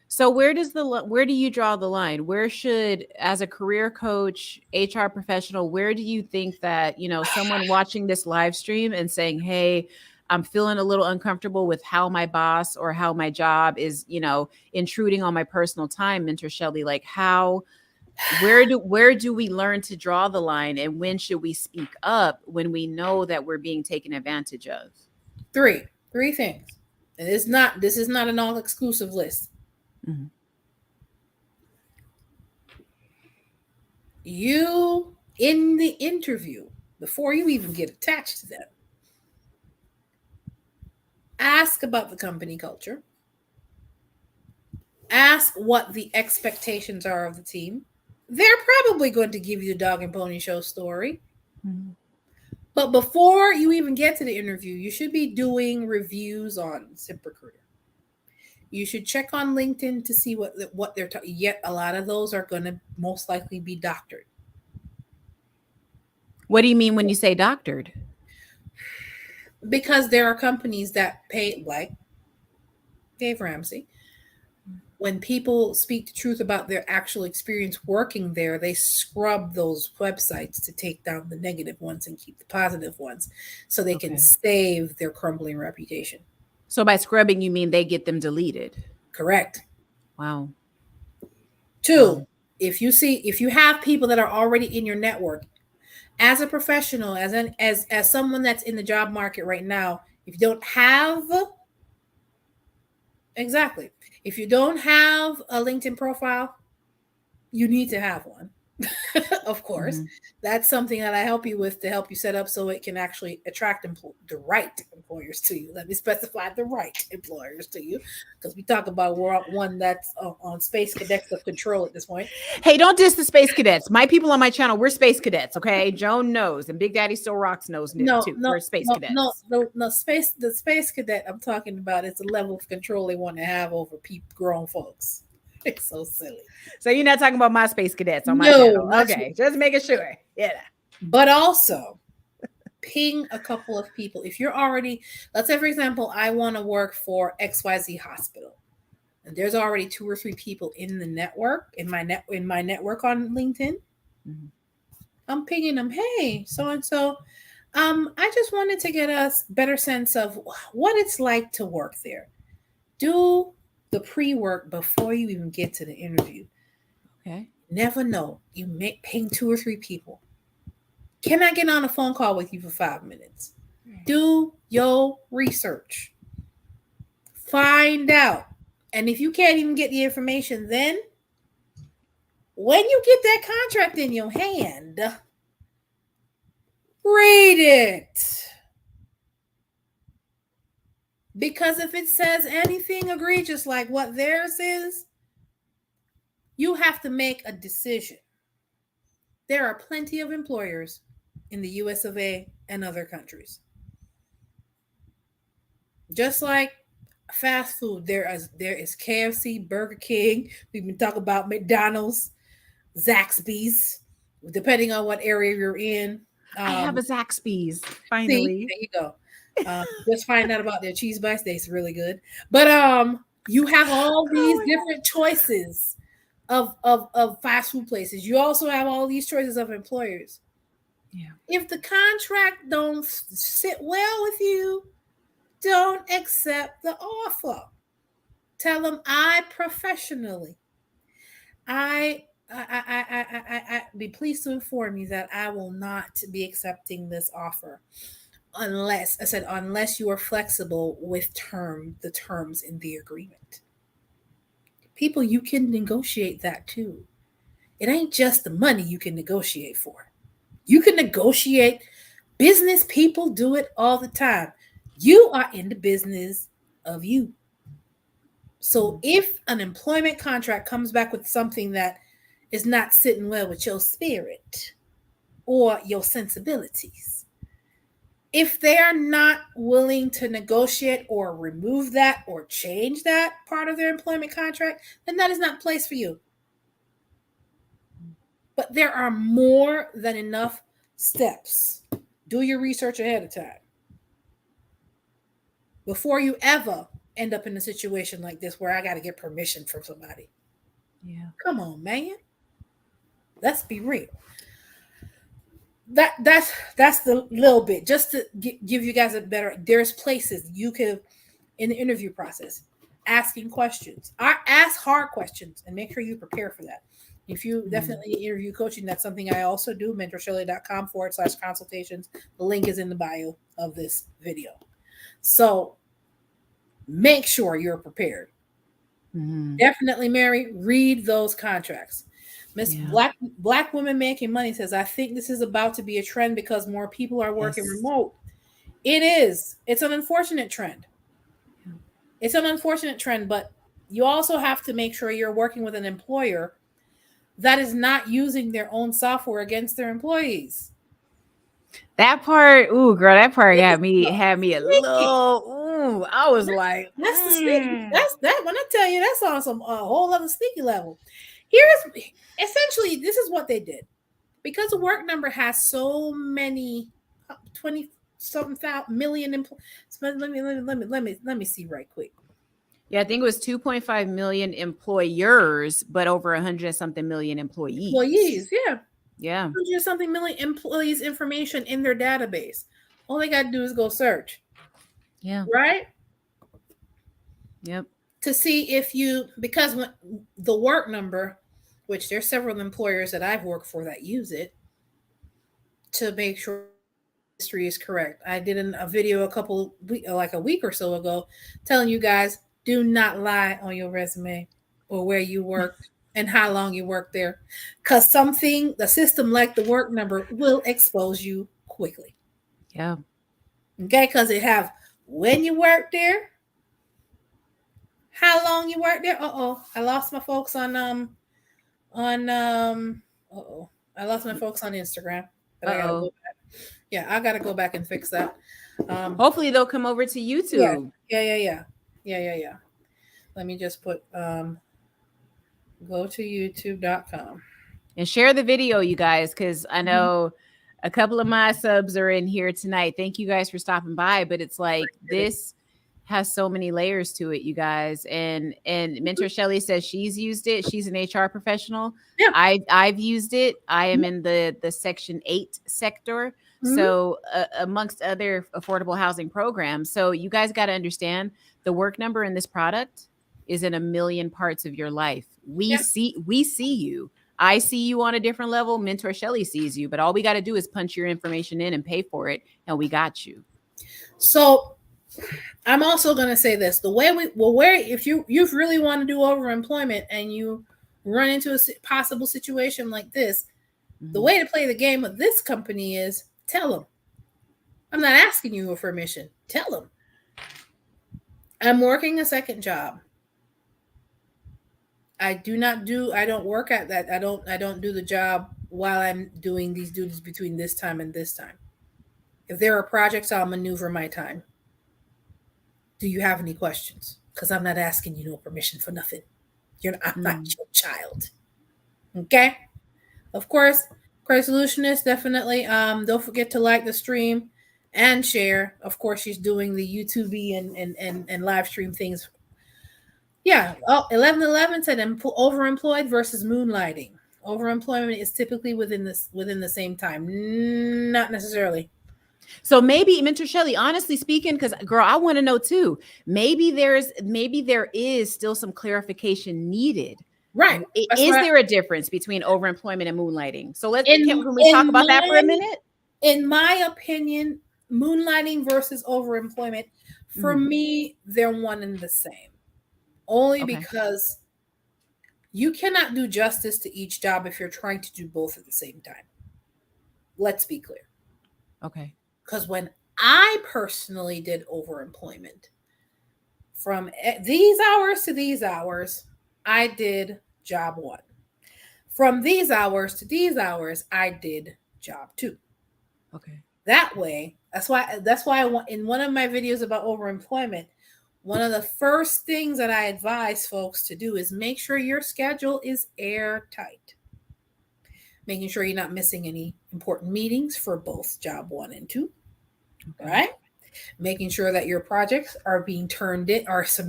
So where do you draw the line? Where should, as a career coach, HR professional, where do you think that, someone watching this live stream and saying, "Hey, I'm feeling a little uncomfortable with how my boss or how my job is, intruding on my personal time," Mentor Shelly, like where do we learn to draw the line, and when should we speak up when we know that we're being taken advantage of? Three things. And this is not an all exclusive list. Mhm. You in the interview, before you even get attached to them, ask about the company culture, ask what the expectations are of the team. They're probably going to give you the dog and pony show story. Mhm. But before you even get to the interview, you should be doing reviews on ZipRecruiter. You should check on LinkedIn to see what they're talking. Yet a lot of those are going to most likely be doctored. What do you mean when you say doctored? Because there are companies that pay, like Dave Ramsey. When people speak the truth about their actual experience working there, they scrub those websites to take down the negative ones and keep the positive ones so they can Okay. save their crumbling reputation. So by scrubbing, you mean they get them deleted? Correct. Wow. Two, Wow. if you have people that are already in your network, as a professional, as someone that's in the job market right now, if you don't have exactly, if you don't have a LinkedIn profile, you need to have one. Of course, Mm-hmm. that's something that I help you with to help you set up so it can actually attract the right employers to you. Let me specify the right employers to you, because we talk about one that's on space cadets of control at this point. Hey, don't diss the space cadets. My people on my channel, we're space cadets, okay? Joan knows, and Big Daddy Still Rocks knows No, too. no, We're space no, no, cadets. no. The space cadet I'm talking about is the level of control they want to have over people, grown folks. It's so silly. So you're not talking about my space cadets on my No, channel. not you. Okay, just making sure. Yeah. But also ping a couple of people. If you're already, let's say for example, I want to work for XYZ hospital, and there's already 2 or 3 people in the network in my network on LinkedIn. Mm-hmm. I'm pinging them. Hey, so and so. I just wanted to get a better sense of what it's like to work there. Do the pre-work before you even get to the interview. Okay. Never know. You may ping 2 or 3 people. Can I get on a phone call with you for 5 minutes? Do your research. Find out. And if you can't even get the information, then when you get that contract in your hand, read it. Because if it says anything egregious like what theirs is, you have to make a decision. There are plenty of employers in the US of A and other countries. Just like fast food, there is KFC, Burger King. We've been talking about McDonald's, Zaxby's, depending on what area you're in. I have Um, a Zaxby's, See, finally. there you go. Just find out about their cheese bites. They're really good. But you have all these Oh different choices of fast food places. You also have all these choices of employers. yeah. If the contract don't sit well with you, don't accept the offer. Tell them I professionally, I be pleased to inform you that I will not be accepting this offer unless I said unless you are flexible with the terms in the agreement. People, you can negotiate that too. It ain't just the money you can negotiate for. You can negotiate. Business people do it all the time. You are in the business of you. So if an employment contract comes back with something that is not sitting well with your spirit or your sensibilities, if they are not willing to negotiate or remove that or change that part of their employment contract, then that is not a place for you. But there are more than enough steps. Do your research ahead of time before you ever end up in a situation like this where I got to get permission from somebody. Yeah. Come on, man. Let's be real. That's the little bit just to give you guys a better. There's places you could in the interview process asking questions. Ask hard questions and make sure you prepare for that. If you definitely need interview coaching, that's something I also do. mentorshirley.com/consultations. The link is in the bio of this video. So make sure you're prepared. Mm-hmm. Definitely, Mary, read those contracts. Miss Yeah. Black Women Making Money says, I think this is about to be a trend because more people are working Yes. remote. It is. It's an unfortunate trend. It's an unfortunate trend, but you also have to make sure you're working with an employer that is not using their own software against their employees. That part, ooh, girl, that part Think had me about a it. little, boom. I was like, That's the sneaky. That's that. When I tell you, that's on some whole other sneaky level. Here's essentially this is what they did because the work number has so many 20 something million employees. Let me see right quick. Yeah, I think it was 2.5 million employers, but over 100 something million employees. Employees, yeah. Yeah. 100 something million employees information in their database. All they got to do is go search. Yeah. Right? Yep. To see if you, because when the work number, which there's several employers that I've worked for that use it to make sure history is correct. I did a video like a week or so ago telling you guys do not lie on your resume or where you worked and how long you worked there, because the system like the work number will expose you quickly. Yeah. Okay, because it have when you worked there, how long you worked there. I lost my folks on I lost my folks on Instagram, but I gotta go back. Yeah, I gotta go back and fix that. Hopefully they'll come over to YouTube. Yeah. Let me just put go to youtube.com and share the video, you guys, because I know a couple of my subs are in here tonight. Thank you guys for stopping by. But it's like this has so many layers to it, you guys. And Mentor Shelly says she's used it. She's an HR professional. Yeah. I've used it. I am in the Section 8 sector. So amongst other affordable housing programs. So you guys got to understand the work number in this product is in a million parts of your life. We see you. I see you on a different level. Mentor Shelly sees you, but all we got to do is punch your information in and pay for it, and we got you. So I'm also going to say this: the way if you really want to do overemployment and you run into a possible situation like this, the way to play the game with this company is tell them. I'm not asking you for permission. Tell them I'm working a second job. I don't work at that. I don't do the job while I'm doing these duties between this time and this time. If there are projects, I'll maneuver my time. Do you have any questions? Because I'm not asking you no permission for nothing. I'm not your child. Okay? Of course, Credit Solutionist, definitely. Don't forget to like the stream and share. Of course, she's doing the YouTube and live stream things. Yeah. 1111 said overemployed versus moonlighting. Overemployment is typically within the same time. Not necessarily. So maybe, Mentor Shelly, honestly speaking, because girl, I want to know too. Maybe there is still some clarification needed. Right. Is there a difference between overemployment and moonlighting? So can we talk about that for a minute? In my opinion, moonlighting versus overemployment, for me, they're one and the same. Only because you cannot do justice to each job if you're trying to do both at the same time. Let's be clear. Okay. Because when I personally did overemployment, from these hours to these hours, I did job 1. From these hours to these hours, I did job 2. Okay. That way, that's why I want, in one of my videos about overemployment, one of the first things that I advise folks to do is make sure your schedule is airtight. Making sure you're not missing any important meetings for both job 1 and 2. Okay. Right? Making sure that your projects are being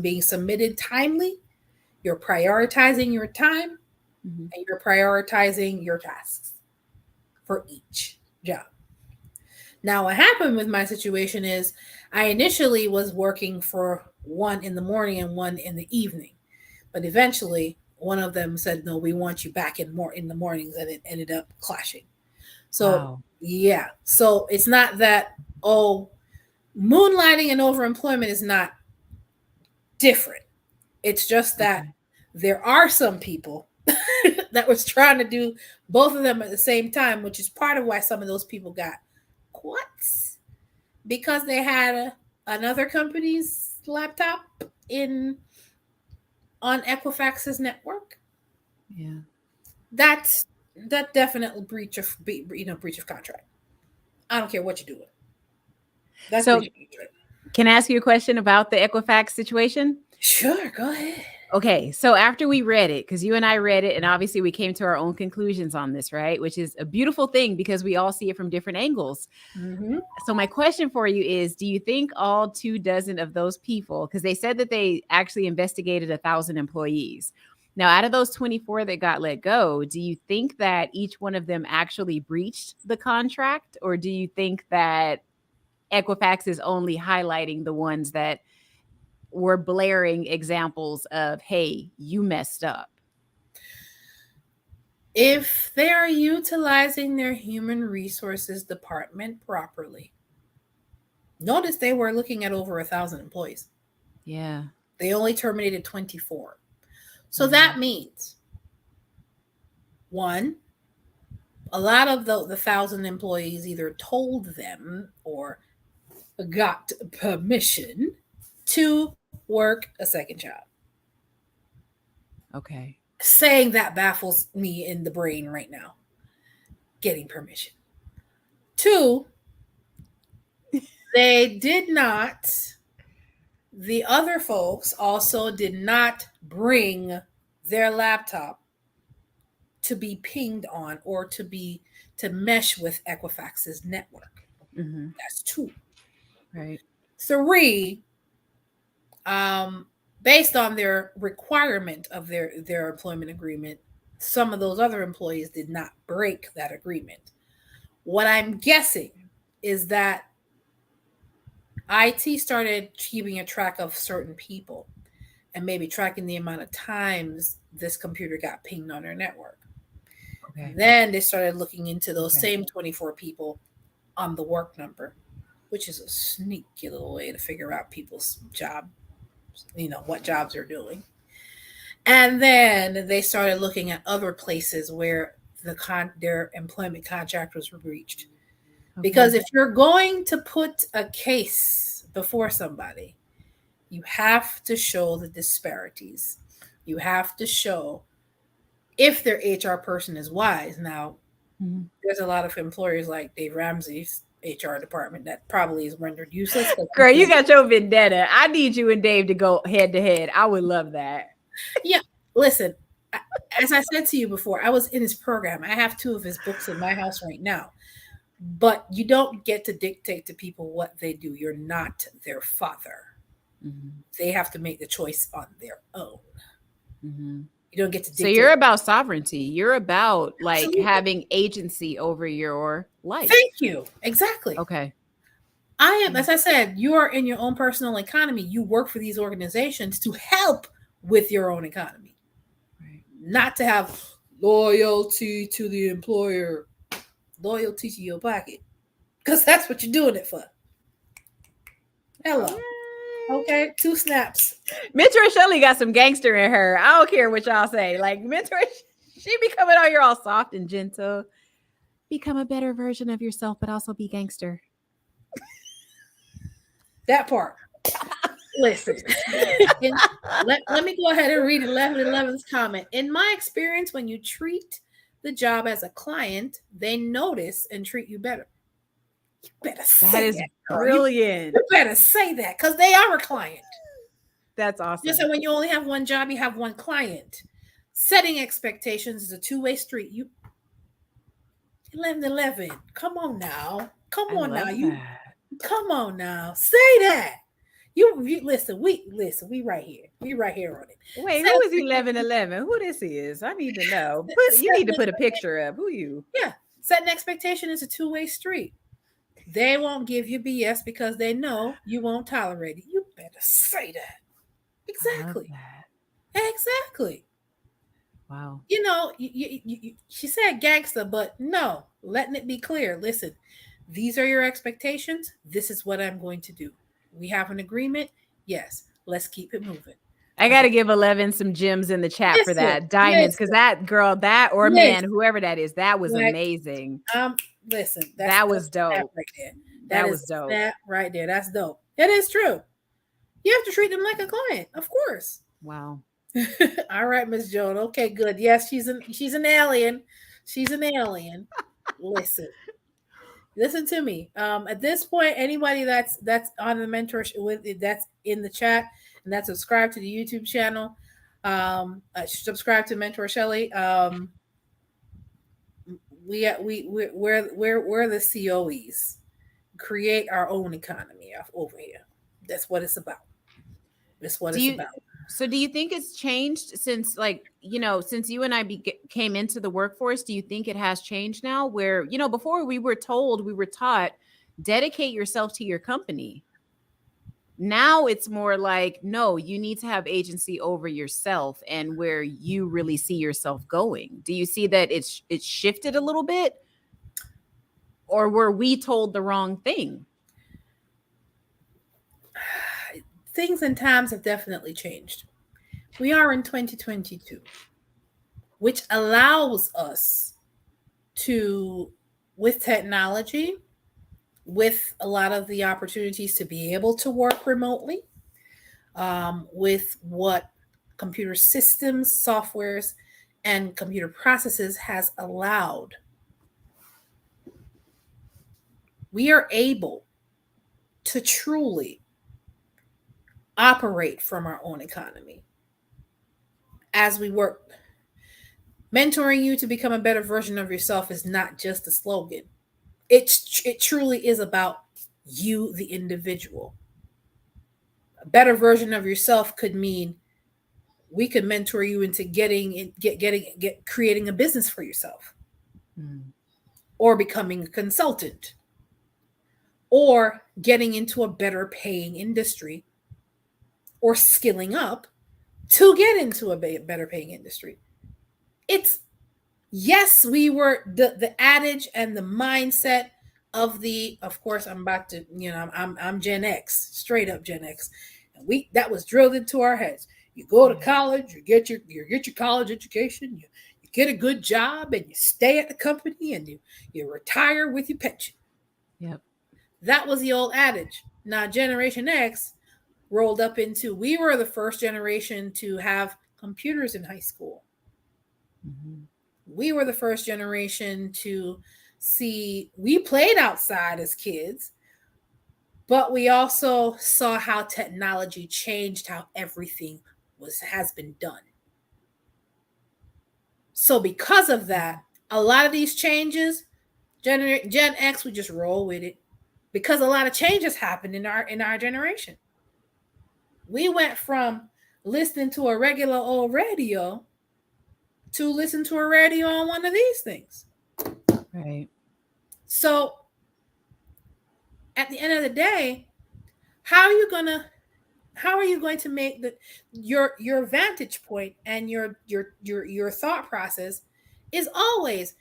being submitted timely. You're prioritizing your time and you're prioritizing your tasks for each job. Now, what happened with my situation is I initially was working for one in the morning and one in the evening. But eventually, one of them said, no, we want you back in the mornings, and it ended up clashing. So, yeah. So it's not that, moonlighting and overemployment is not different. It's just that there are some people that was trying to do both of them at the same time, which is part of why some of those people got quits, because they had another company's laptop on Equifax's network. Yeah, That definitely breach of contract. I don't care what you're doing. That's so. Can I ask you a question about the Equifax situation? Sure, go ahead. Okay, so after we read it, because you and I read it, and obviously we came to our own conclusions on this, right? Which is a beautiful thing because we all see it from different angles. Mm-hmm. So my question for you is, do you think all 24 of those people, because they said that they actually investigated 1,000 employees. Now, out of those 24 that got let go, do you think that each one of them actually breached the contract? Or do you think that Equifax is only highlighting the ones that were blaring examples of, hey, you messed up? If they are utilizing their human resources department properly, notice they were looking at over 1,000 employees. Yeah. They only terminated 24. So that means, one, a lot of the 1,000 employees either told them or got permission to work a second job. Okay. Saying that baffles me in the brain right now. Getting permission. Two, they did not, the other folks also did not bring their laptop to be pinged on or to mesh with Equifax's network. Mm-hmm. That's two. Right. Three, based on their requirement of their employment agreement, some of those other employees did not break that agreement. What I'm guessing is that IT started keeping a track of certain people and maybe tracking the amount of times this computer got pinged on their network. Okay. Then they started looking into those Okay. same 24 people on the work number, which is a sneaky little way to figure out people's job, what jobs they're doing. And then they started looking at other places where their employment contract was breached. Okay. Because if you're going to put a case before somebody, you have to show the disparities. You have to show if their HR person is wise. Now, there's a lot of employers like Dave Ramsey's HR department that probably is rendered useless. Girl, you got your vendetta. I need you and Dave to go head to head. I would love that. Yeah, listen, as I said to you before, I was in his program. I have 2 of his books in my house right now. But you don't get to dictate to people what they do. You're not their father. Mm-hmm. They have to make the choice on their own. Mm-hmm. You don't get to So dictate. you're about sovereignty. You're about Absolutely. having agency over your life. Thank you. Exactly. Okay. I am, as I said, you are in your own personal economy. You work for these organizations to help with your own economy. Right. Not to have loyalty to the employer, loyalty to your pocket. Because that's what you're doing it for. Hello. Okay, 2 snaps. Mentor Shelley got some gangster in her. I don't care what y'all say. Like, Mentor, she be coming out here all soft and gentle. Become a better version of yourself, but also be gangster. That part. Listen. let me go ahead and read 1111's comment. In my experience, when you treat the job as a client, they notice and treat you better. You better say that. Is brilliant. You better say that because they are a client. That's awesome. Just so when you only have one job, you have one client. Setting expectations is a 2-way street. 1111. Come on now. Come on now. Come on now. Say that. You listen. We right here. We right here on it. Wait, who is 1111? Who this is? I need to know. You need to put a picture up. Who you? Yeah. Setting expectation is a 2-way street. They won't give you BS because they know you won't tolerate it. You better say that. Exactly. Exactly. Wow. She said gangster, but no, letting it be clear. Listen, these are your expectations. This is what I'm going to do. We have an agreement. Yes, let's keep it moving. I got to give 11 some gems in the chat for that. Diamonds, because that girl, man, whoever that is, that was amazing. Listen, that was dope. Right there. That was dope. That right there. That's dope. It is true. You have to treat them like a client, of course. Wow. All right, Miss Joan. Okay, good. Yes, she's an alien. She's an alien. Listen. Listen to me. At this point, anybody that's on the mentorship with that's in the chat and that's subscribed to the YouTube channel, subscribe to Mentor Shelly. We're the COEs. Create our own economy over here. That's what it's about. That's what Do it's you about. so do you think it's changed since, like, since you and I came into the workforce? Do you think it has changed now where, before we were taught, dedicate yourself to your company. Now it's more like, no, you need to have agency over yourself and where you really see yourself going. Do you see that it's shifted a little bit, or were we told the wrong thing? Things and times have definitely changed. We are in 2022, which allows us to, with technology, with a lot of the opportunities to be able to work remotely, with what computer systems, softwares, and computer processes has allowed, we are able to truly operate from our own economy as we work. Mentoring you to become a better version of yourself is not just a slogan. It truly is about you, the individual. A better version of yourself could mean we could mentor you into creating a business for yourself, or becoming a consultant, or getting into a better paying industry, or skilling up to get into a better paying industry. It's, yes, we were the adage and the mindset of course, I'm about to, I'm Gen X, straight up Gen X. And that was drilled into our heads. You go to college, you get your college education, you get a good job, and you stay at the company, and you retire with your pension. Yep. That was the old adage. Now Generation X rolled up into, we were the first generation to have computers in high school. Mm-hmm. We were the first generation to see, we played outside as kids, but we also saw how technology changed how everything has been done. So because of that, a lot of these changes, Gen X, we just roll with it because a lot of changes happened in our generation. We went from listening to a regular old radio to listen to a radio on one of these things. Right. So at the end of the day, how are you going to make your vantage point and your thought process is always,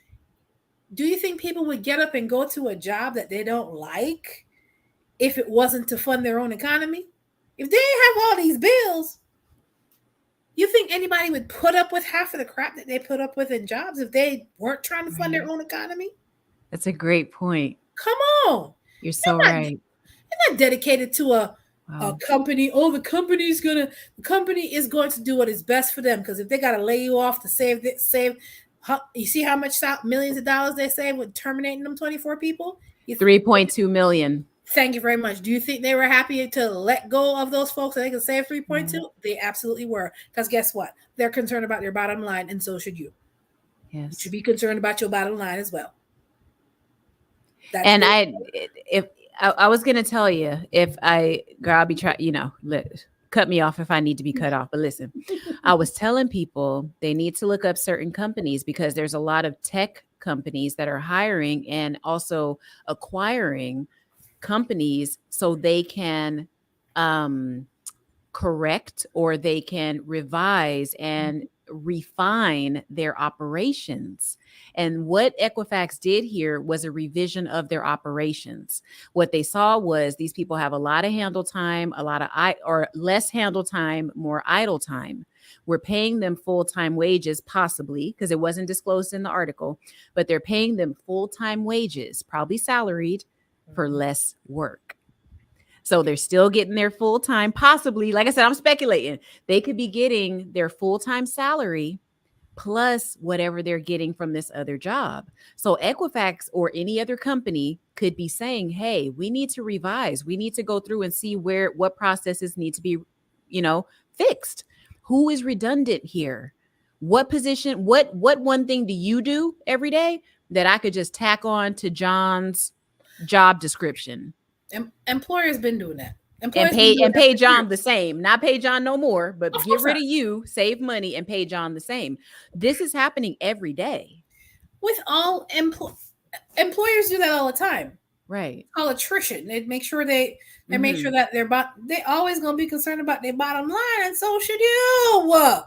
do you think people would get up and go to a job that they don't like if it wasn't to fund their own economy? If they didn't have all these bills, you think anybody would put up with half of the crap that they put up with in jobs if they weren't trying to fund their own economy? That's a great point. Come on. You're so right. They're not dedicated to a company. Oh, the company is going to do what is best for them, because if they got to lay you off to save, you see how much millions of dollars they save with terminating them 24 people? 3.2 million. Thank you very much. Do you think they were happy to let go of those folks so they could save 3.2? They absolutely were. Because guess what? They're concerned about their bottom line, and so should you. Yes. You should be concerned about your bottom line as well. And I was going to tell you, I'll be trying, cut me off if I need to be cut off. But listen, I was telling people they need to look up certain companies, because there's a lot of tech companies that are hiring and also acquiring companies so they can correct, or they can revise and refine their operations. And what Equifax did here was a revision of their operations. What they saw was these people have a lot of handle time, or less handle time, more idle time. We're paying them full-time wages, possibly, because it wasn't disclosed in the article, but they're paying them full-time wages, probably salaried, for less work. So they're still getting their full-time, possibly, like I said, I'm speculating, they could be getting their full-time salary, plus whatever they're getting from this other job. So Equifax or any other company could be saying, hey, we need to revise. We need to go through and see what processes need to be, fixed. Who is redundant here? What position, what one thing do you do every day that I could just tack on to John's job description? Employers been doing that. And Employers been doing that pay for John years. the same, not pay John no more, but Of get course rid not. of you, save money, and pay John the same. This is happening every day. With all employers do that all the time. Right. Call attrition. They make sure they make sure Mm-hmm. that they always gonna be concerned about their bottom line, and so should you.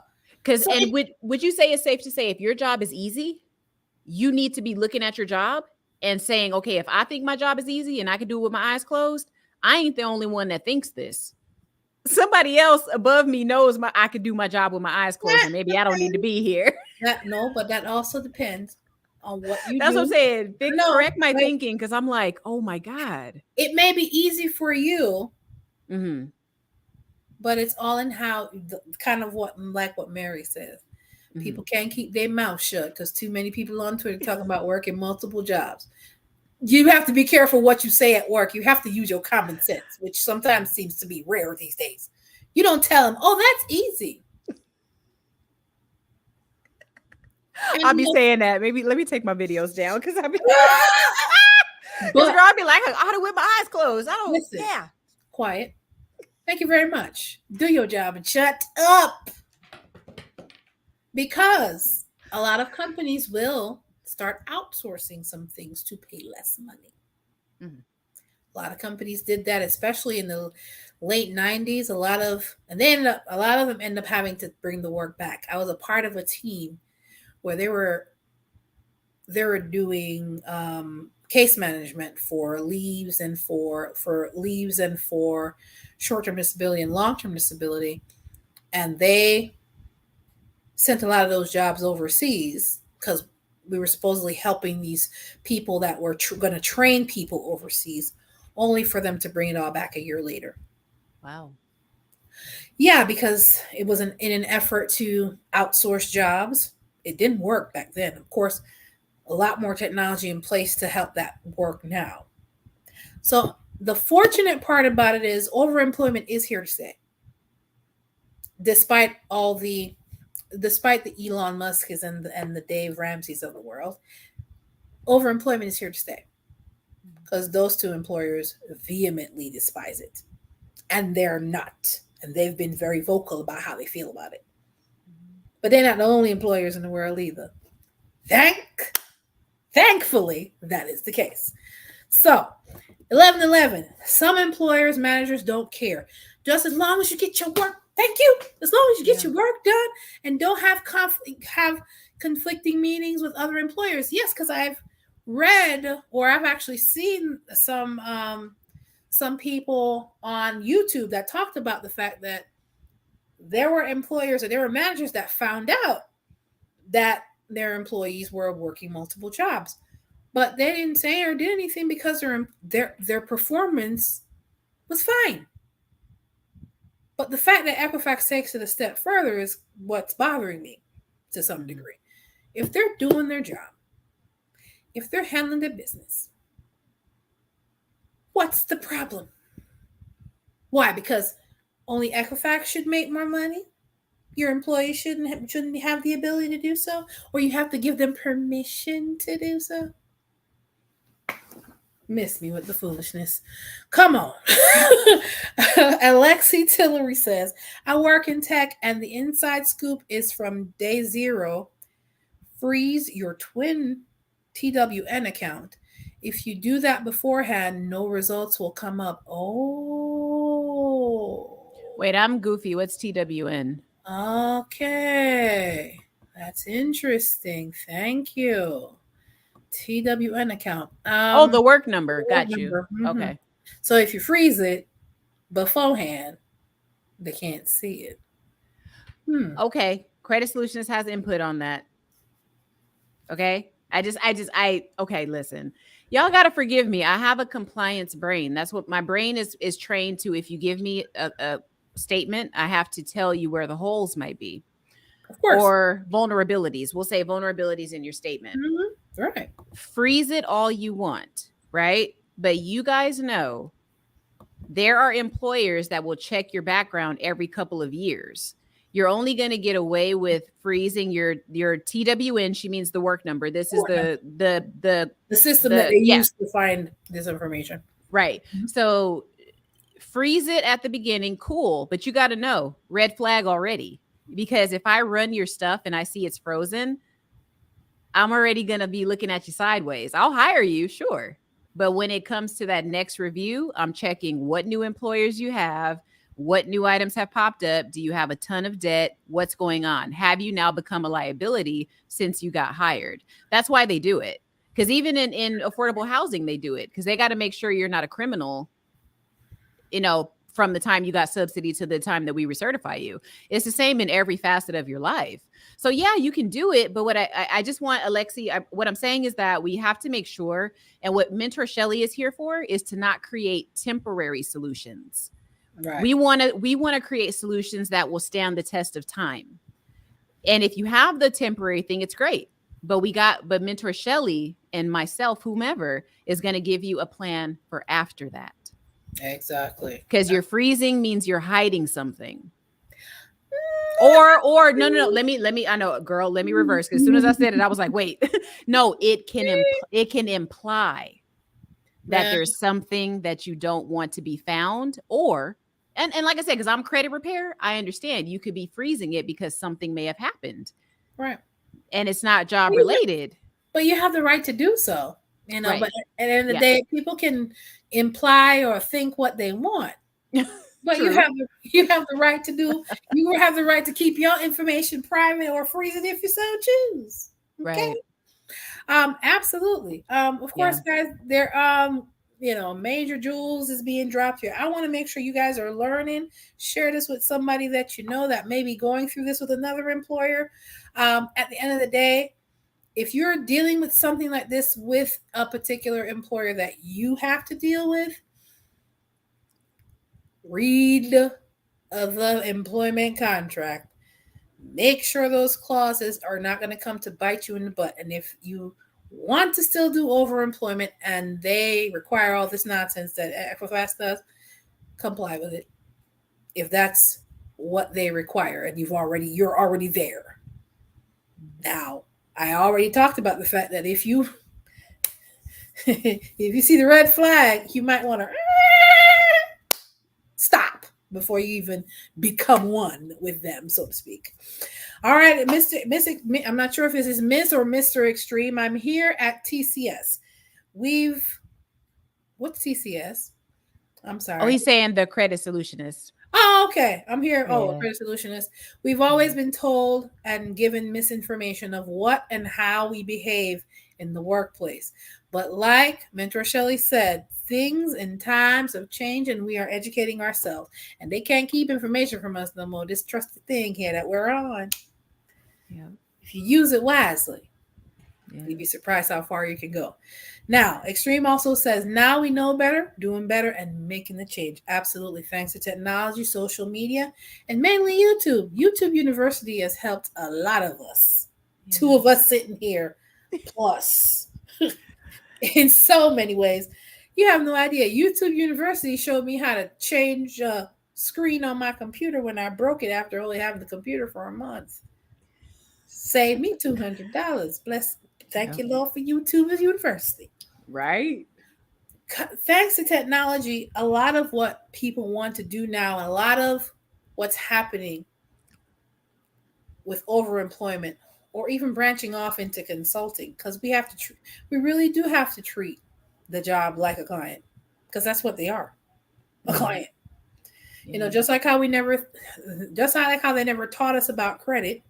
Because So and would you say it's safe to say if your job is easy, you need to be looking at your job and saying, okay, if I think my job is easy and I can do it with my eyes closed, I ain't the only one that thinks this. Somebody else above me knows I could do my job with my eyes closed, and maybe I don't need to be here. but that also depends on what you That's what I'm do. saying. No, Correct my wait. thinking, because I'm like, oh my God. It may be easy for you, Mm-hmm. but it's all in how kind of what Mary says. People can't keep their mouth shut because too many people on Twitter talking about working multiple jobs. You have to be careful what you say at work. You have to use your common sense, which sometimes seems to be rare these days. You don't tell them, "Oh, that's easy." I'll be saying that. Maybe let me take my videos down because I'll be but I'll be like, I ought to with my eyes closed. I don't. listen, Yeah. quiet. Thank you very much. Do your job and shut up. Because a lot of companies will start outsourcing some things to pay less money. Mhm. A lot of companies did that, especially in the late 90s. A lot of them end up having to bring the work back. I was a part of a team where they were doing case management for leaves and for short-term disability and long-term disability, and they sent a lot of those jobs overseas because we were supposedly helping these people that were going to train people overseas, only for them to bring it all back a year later. Wow. Yeah, because it was in an effort to outsource jobs. It didn't work back then. Of course, a lot more technology in place to help that work now. So the fortunate part about it is overemployment is here to stay. Despite the Elon Musk's and the Dave Ramsey's of the world, overemployment is here to stay because those two employers vehemently despise it, and they're not, and they've been very vocal about how they feel about it. But they're not the only employers in the world either. Thankfully, that is the case. So, 11:11. Some employers, managers don't care. Just as long as you get your work, thank you. As long as you get your work done and don't have conflicting meetings with other employers. Yes, because I've read or I've actually seen some people on YouTube that talked about the fact that there were employers or there were managers that found out that their employees were working multiple jobs, but they didn't say or did anything because their performance was fine. But the fact that Equifax takes it a step further is what's bothering me to some degree. If they're doing their job, if they're handling their business, what's the problem? Why? Because only Equifax should make more money? Your employees shouldn't have the ability to do so, or you have to give them permission to do so? Miss me with the foolishness. Come on. Alexi Tillery says, I work in tech and the inside scoop is from day zero. Freeze your twin TWN account. If you do that beforehand, no results will come up. Oh. Wait, I'm goofy. What's TWN? Okay. That's interesting. Thank you. TWN account. The work number. Got you. Mm-hmm. Okay. So if you freeze it beforehand, they can't see it. Okay. Credit Solutionist has input on that. Okay. Okay, listen. Y'all got to forgive me. I have a compliance brain. That's what my brain is trained to. If you give me a statement, I have to tell you where the holes might be. Of course. or vulnerabilities. We'll say vulnerabilities in your statement. Right. Freeze it all you want, right? But you guys know there are employers that will check your background every couple of years. You're only going to get away with freezing your TWN. She means the work number. This is The system that they use to find this information. Right. So freeze it at the beginning, cool, but you got to know, red flag already. Because if I run your stuff and I see it's frozen, I'm already going to be looking at you sideways. I'll hire you, sure. But when it comes to that next review, I'm checking what new employers you have, what new items have popped up. Do you have a ton of debt? What's going on? Have you now become a liability since you got hired? That's why they do it. Because even in affordable housing, they do it because they got to make sure you're not a criminal, from the time you got subsidy to the time that we recertify you. It's the same in every facet of your life. So yeah, you can do it. But what I just want, Alexi, what I'm saying is that we have to make sure, and what Mentor Shelley is here for is to not create temporary solutions. Right. We want to create solutions that will stand the test of time. And if you have the temporary thing, it's great. But Mentor Shelley and myself, whomever, is going to give you a plan for after that. Exactly. Because you're freezing means you're hiding something. Or no. Let me. I know, girl. Let me reverse. Because as soon as I said it, I was like, wait. No, it can imply that there's something that you don't want to be found, and like I said, because I'm credit repair, I understand you could be freezing it because something may have happened, right? And it's not job related. But you have the right to do so, Right. But at the end of the day, people can imply or think what they want. But you have the right to do. You have the right to keep your information private or freeze it if you so choose. Okay? Right. Absolutely. Of course, guys. There. Major jewels is being dropped here. I want to make sure you guys are learning. Share this with somebody that you know that may be going through this with another employer. At the end of the day, if you're dealing with something like this with a particular employer that you have to deal with, read the employment contract. Make sure those clauses are not going to come to bite you in the butt. And if you want to still do overemployment and they require all this nonsense that Equifax does, comply with it. If that's what they require and you're already there. Now, I already talked about the fact that if you see the red flag, you might want to stop before you even become one with them, so to speak. All right, I'm not sure if this is Miss or Mr. Extreme. I'm here at TCS. What's TCS? I'm sorry. Oh, he's saying the Credit Solutionist. Oh, okay. I'm here. Credit Solutionist. We've always been told and given misinformation of what and how we behave in the workplace. But like Mentor Shelley said, things and times have changed and we are educating ourselves. And they can't keep information from us no more. This trusted thing here that we're on. Yeah. If you use it wisely, you'd be surprised how far you can go. Now, Extreme also says, now we know better, doing better, and making the change. Absolutely. Thanks to technology, social media, and mainly YouTube. YouTube University has helped a lot of us. Yeah. 2 of us sitting here, plus, in so many ways. You have no idea. YouTube University showed me how to change a screen on my computer when I broke it after only having the computer for a month. Saved me $200. Bless. Thank you, Lord, for YouTube University. Right. Thanks to technology, a lot of what people want to do now, a lot of what's happening with overemployment or even branching off into consulting, because we really do have to treat the job like a client, because that's what they are, a client. Yeah. Just like how they never taught us about credit.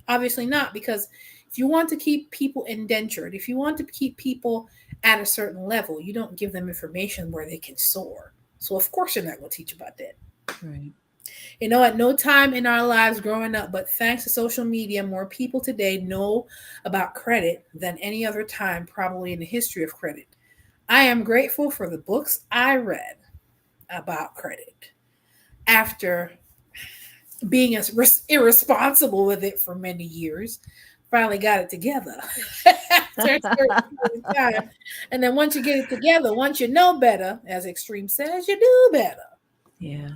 Obviously not, because if you want to keep people indentured, if you want to keep people at a certain level, you don't give them information where they can soar. So of course you're not going to teach about that. Right. At no time in our lives growing up, but thanks to social media, more people today know about credit than any other time probably in the history of credit. I am grateful for the books I read about credit after being irresponsible with it for many years, finally got it together after a certain period of time. And then once you get it together, once you know better, as Extreme says, you do better. Yeah.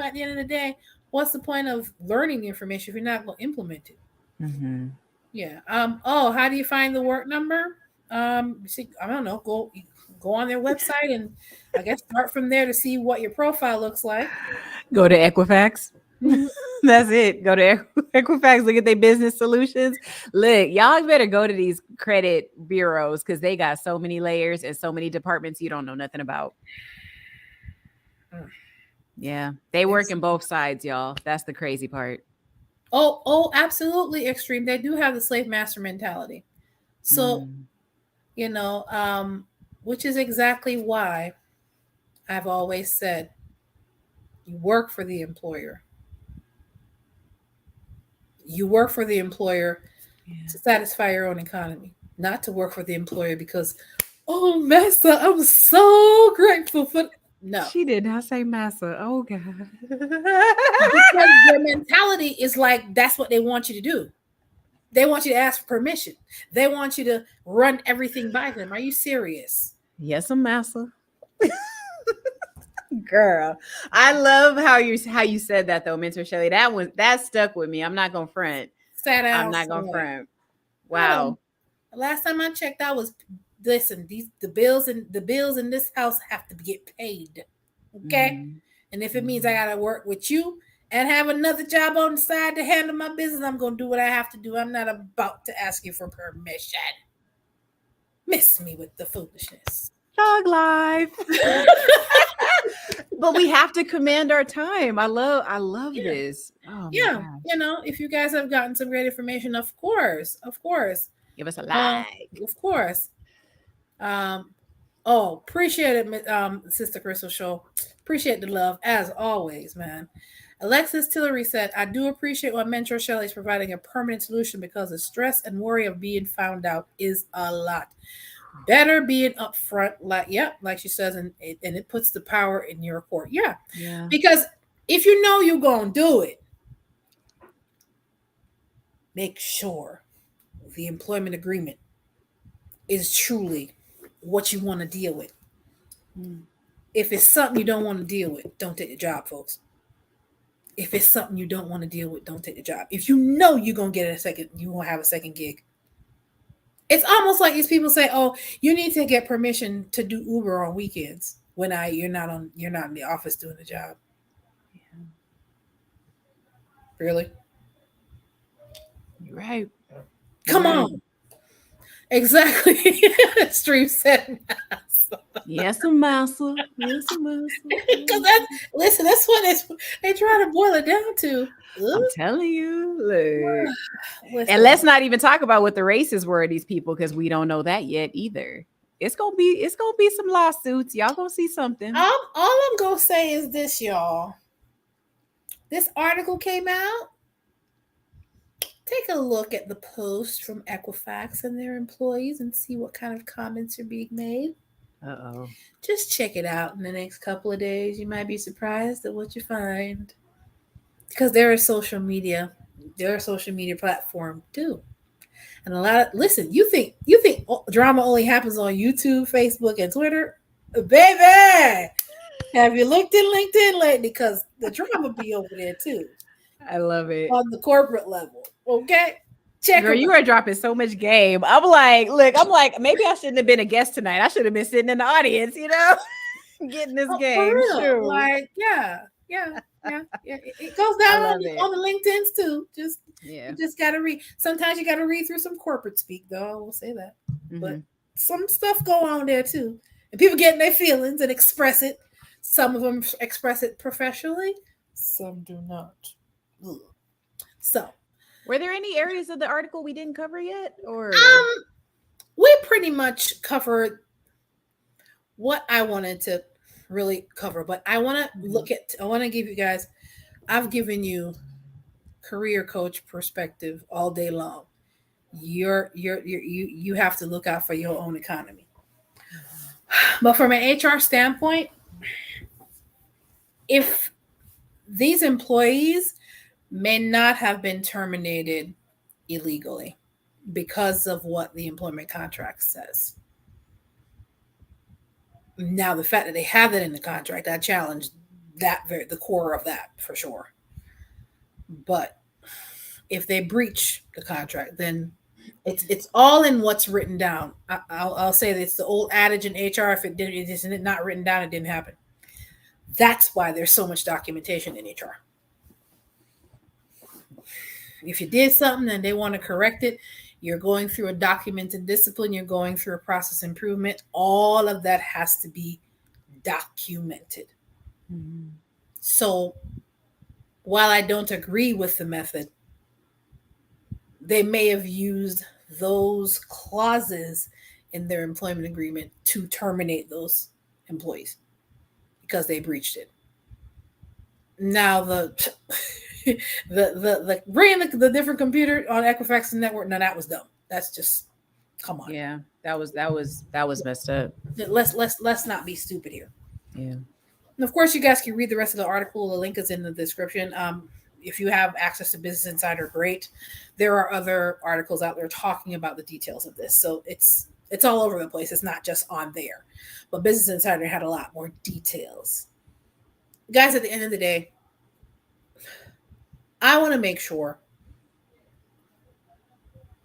At the end of the day, what's the point of learning the information if you're not going to implement it? Mm-hmm. Yeah. Oh, how do you find the work number? See, I don't know. Go on their website and I guess start from there to see what your profile looks like. Go to Equifax. Mhm. That's it. Go to Equifax, look at their business solutions. Look, y'all better go to these credit bureaus because they got so many layers and so many departments you don't know nothing about. Mm. Yeah, they work Yes. in both sides, y'all. That's the crazy part. Oh, absolutely, Extreme. They do have the slave master mentality. So, Mm. you know, which is exactly why I've always said you work for the employer. You work for the employer Yeah. to satisfy your own economy, not to work for the employer because, oh, Master, I'm so grateful for. No, She did not say massa. Oh God. because their mentality is like that's what they want you to do. They want you to ask for permission. They want you to run everything by them. Are you serious? Yes, I'm massa. Girl, I love how you said that though, Mentor Shelly. That stuck with me. I'm not gonna front. Sat I'm down not gonna somewhere. front. I don't. Wow. Last time I checked, I was listen. The bills in this house have to get paid. Okay, Mhm. and if it means I Mhm. gotta work with you and have another job on the side to handle my business, I'm gonna do what I have to do. I'm not about to ask you for permission. Miss me with the foolishness. Dog life. But we have to command our time. I love Yeah, this. Oh my yeah. gosh. If you guys have gotten some great information, of course, Give us a uh, like. of course. Um, oh, appreciate it, Sister Crystal Show. Appreciate the love as always, man. Alexis Tillery said, "I do appreciate what Mentor Shelley is providing a permanent solution because the stress and worry of being found out is a lot. Better being upfront, like she says, and it puts the power in your court. Yeah, Yeah. because if you know you're gonna do it, make sure the employment agreement is truly what you want to deal with. Mm. If it's something you don't want to deal with, don't take the job, folks. If it's something you don't want to deal with, don't take the job. If you know you're gonna get you won't have a second gig. It's almost like these people say, "Oh, you need to get permission to do Uber on weekends when you're not in the office doing the job." Really? You're right. You're Come right. on. Exactly. Stream said Yes, a massa. Yes, a because massa. that's what they try to boil it down to. I'm telling you, look. And Listen, let's not even talk about what the races were of these people because we don't know that yet either. It's gonna be some lawsuits. Y'all gonna see something. all I'm gonna say is this, y'all. This article came out. Take a look at the post from Equifax and their employees and see what kind of comments are being made. Uh-oh. Just check it out in the next couple of days. You might be surprised at what you find. Because they're a social media platform too. And a lot of listen, you think drama only happens on YouTube, Facebook, and Twitter? Baby, have you looked in LinkedIn lately? Because the drama be over there too. I love it. On the corporate level. Okay? Check Girl, them you out. are dropping so much game. I'm like, maybe I shouldn't have been a guest tonight. I should have been sitting in the audience, getting this Oh, for game. real. Shoot. Like, yeah. It goes I down love it. on the LinkedIn's too. Yeah. You just gotta read. Sometimes you gotta read through some corporate speak, though. I will say that. But Mm-hmm. some stuff go on there too. And people get in their feelings and express it. Some of them express it professionally, some do not. Ugh. So Were there any areas of the article we didn't cover yet? Or we pretty much covered what I wanted to really cover, but I want to Mhm. I want to give you guys, I've given you career coach perspective all day long. You have to look out for your own economy. But from an HR standpoint, if these employees may not have been terminated illegally because of what the employment contract says. Now, the fact that they have that in the contract, I challenge the core of that for sure. But if they breach the contract, then it's all in what's written down. I'll say that it's the old adage in HR: if it isn't not written down, it didn't happen. That's why there's so much documentation in HR. If you did something and they want to correct it, you're going through a documented discipline, you're going through a process improvement. All of that has to be documented. Mm-hmm. So while I don't agree with the method, they may have used those clauses in their employment agreement to terminate those employees because they breached it. Now the bringing the different computer on Equifax network, no, that was dumb. That's just, come on. Yeah, that was messed up. Let's not be stupid here. Yeah. And of course, you guys can read the rest of the article. The link is in the description. If you have access to Business Insider, great. There are other articles out there talking about the details of this. So it's all over the place. It's not just on there. But Business Insider had a lot more details. Guys, at the end of the day, I want to make sure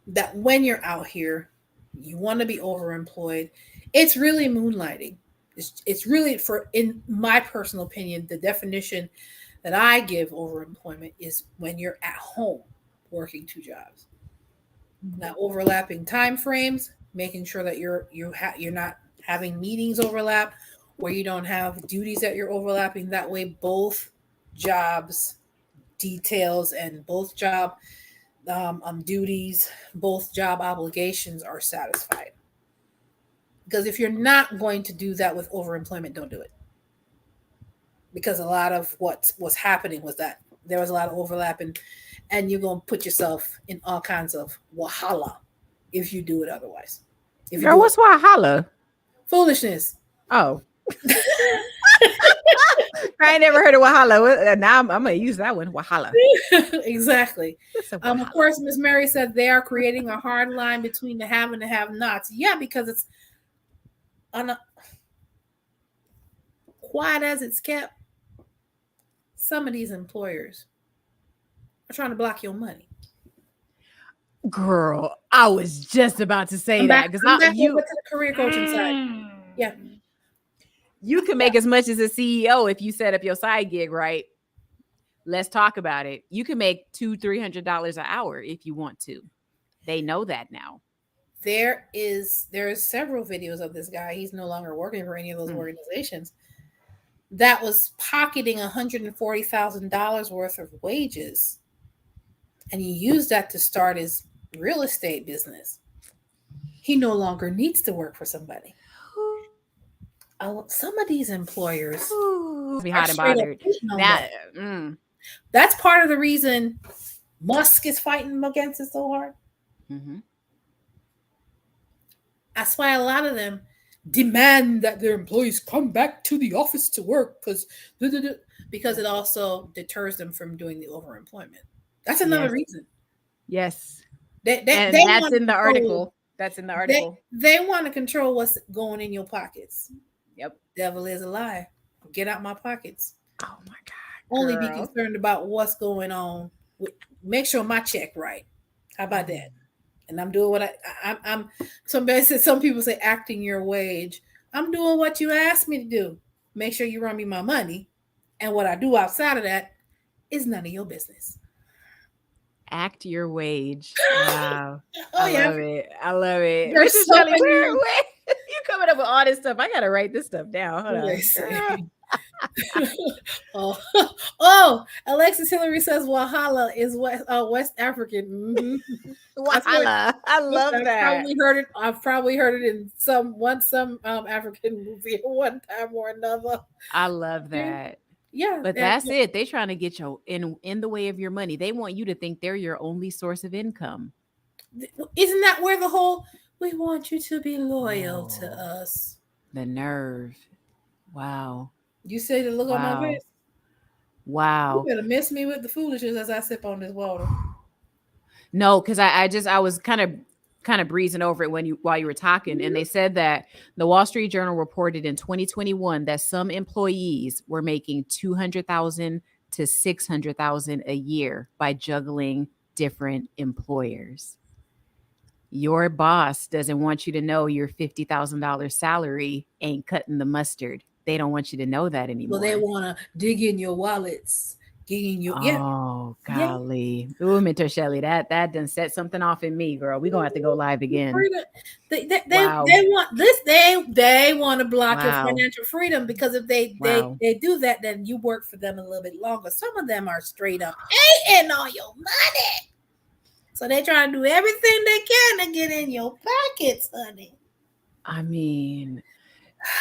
that when you're out here, you want to be overemployed. It's really moonlighting. It's really, in my personal opinion, the definition that I give overemployment is when you're at home working two jobs. Now, overlapping time frames, making sure that you're not having meetings overlap, where you don't have duties that you're overlapping. That way, both jobs details and both job duties, both job obligations are satisfied. Because if you're not going to do that with overemployment, don't do it. Because a lot of what was happening was that there was a lot of overlap, and you're going to put yourself in all kinds of wahala if you do it otherwise. Girl, what's wahala? Foolishness. Oh. I ain't never heard of wahala. Now I'm going to use that one, wahala. Exactly. Of course, Miss Mary said they are creating a hard line between the have and the have-nots. Yeah, because it's quiet as it's kept. Some of these employers are trying to block your money. Girl, I was just about to say that because you to the career coaching side. Yeah. You can make as much as a CEO if you set up your side gig right. Let's talk about it. You can make $200-$300 an hour if you want to. They know that now. There is several videos of this guy. He's no longer working for any of those organizations. That was pocketing $140,000 worth of wages, and he used that to start his real estate business. He no longer needs to work for somebody. Some of these employers be hot and bothered. That's part of the reason Musk is fighting against it so hard. Mm-hmm. That's why a lot of them demand that their employees come back to the office to work because it also deters them from doing the overemployment. That's another reason. Yes. That's in the article. That's in the article. They want to control what's going in your pockets. Yep. Devil is a lie. Get out my pockets. Oh my God. Only be concerned about what's going on. Make sure my check right. How about that? And I'm doing what I'm somebody said, some people say acting your wage. I'm doing what you asked me to do. Make sure you run me my money. And what I do outside of that is none of your business. Act your wage. Wow. I love it. There's so many. You coming up with all this stuff. I gotta write this stuff down. Hold on. Alexis Hillary says Wahala is West African. Mm-hmm. Wahala. I love that. I've probably heard it in some African movie at one time or another. I love that. Yeah. But that's it. They're trying to get you in the way of your money. They want you to think they're your only source of income. Isn't that where the whole we want you to be loyal to us? The nerve. Wow. You say the look on my face. You Wow. better miss me with the foolishness as I sip on this water. No, because I was kind of breezing over it when you while you were talking, and they said that the Wall Street Journal reported in 2021 that some employees were making 200,000 to 600,000 a year by juggling different employers. Your boss doesn't want you to know your $50,000 salary ain't cutting the mustard. They don't want you to know that So they anymore. want to dig in your wallets, dig in your, yeah, Oh, yeah. golly. Ooh, Mentor Shelley, that done set something off in me, girl. We're gonna have to go live again. Freedom. Wow. They want this. They want to block your Wow. financial freedom because if Wow. they do that, then you work for them a little bit longer. Some of them are straight up hating on your money, so they try to do everything they can to get in your pockets, honey. I mean,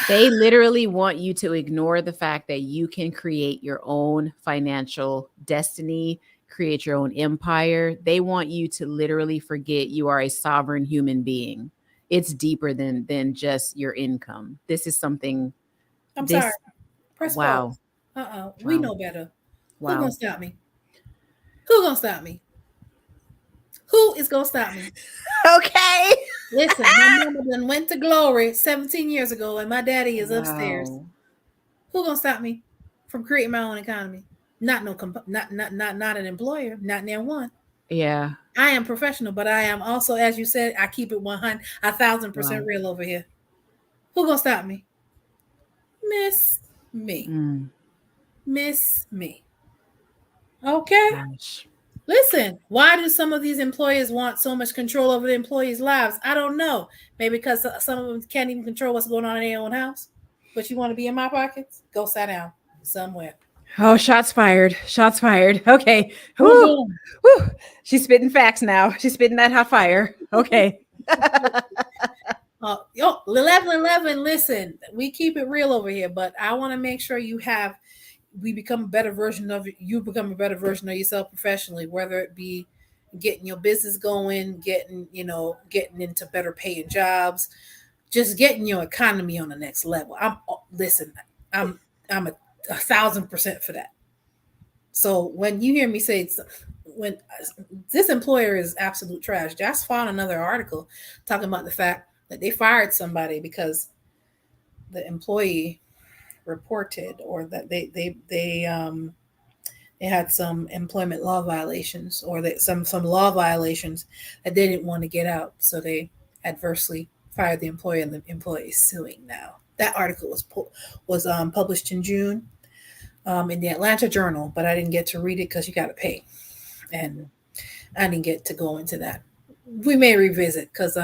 they literally want you to ignore the fact that you can create your own financial destiny, create your own empire. They want you to literally forget you are a sovereign human being. It's deeper than just your income. This is something I'm sorry. this Press wow. pause. We Wow. know better. Who gonna Wow. stop me? Who gonna stop me? Who is gonna stop me? Okay. Listen, my mama done went to glory 17 years ago, and my daddy is upstairs. Wow. Who gonna stop me from creating my own economy? Not no not an employer, not near one. Yeah. I am professional, but I am also, as you said, I keep it 100, 1,000% Wow. real over here. Who gonna stop me? Miss me, Mm, miss me. Okay. gosh. Listen, why do some of these employers want so much control over the employees' lives? I don't know. Maybe because some of them can't even control what's going on in their own house. But you want to be in my pockets? Go sit down somewhere. Oh, shots fired. Shots fired. Okay. Move Whew. on. Whew. She's spitting facts now. She's spitting that hot fire. Okay. Yo, 11, listen, we keep it real over here, but I want to make sure we become a better version of you, become a better version of yourself professionally, whether it be getting your business going, getting into better paying jobs, just getting your economy on the next level. Listen, I'm, I'm 1,000% for that. So when you hear me say when this employer is absolute trash, just found another article talking about the fact that they fired somebody because the employee reported or that they had some employment law violations or that some law violations that they didn't want to get out, so they adversely fired the employee and the employee is suing now. That article was published in June in the Atlanta Journal, but I didn't get to read it because you got to pay, and I didn't get to go into that. We may revisit because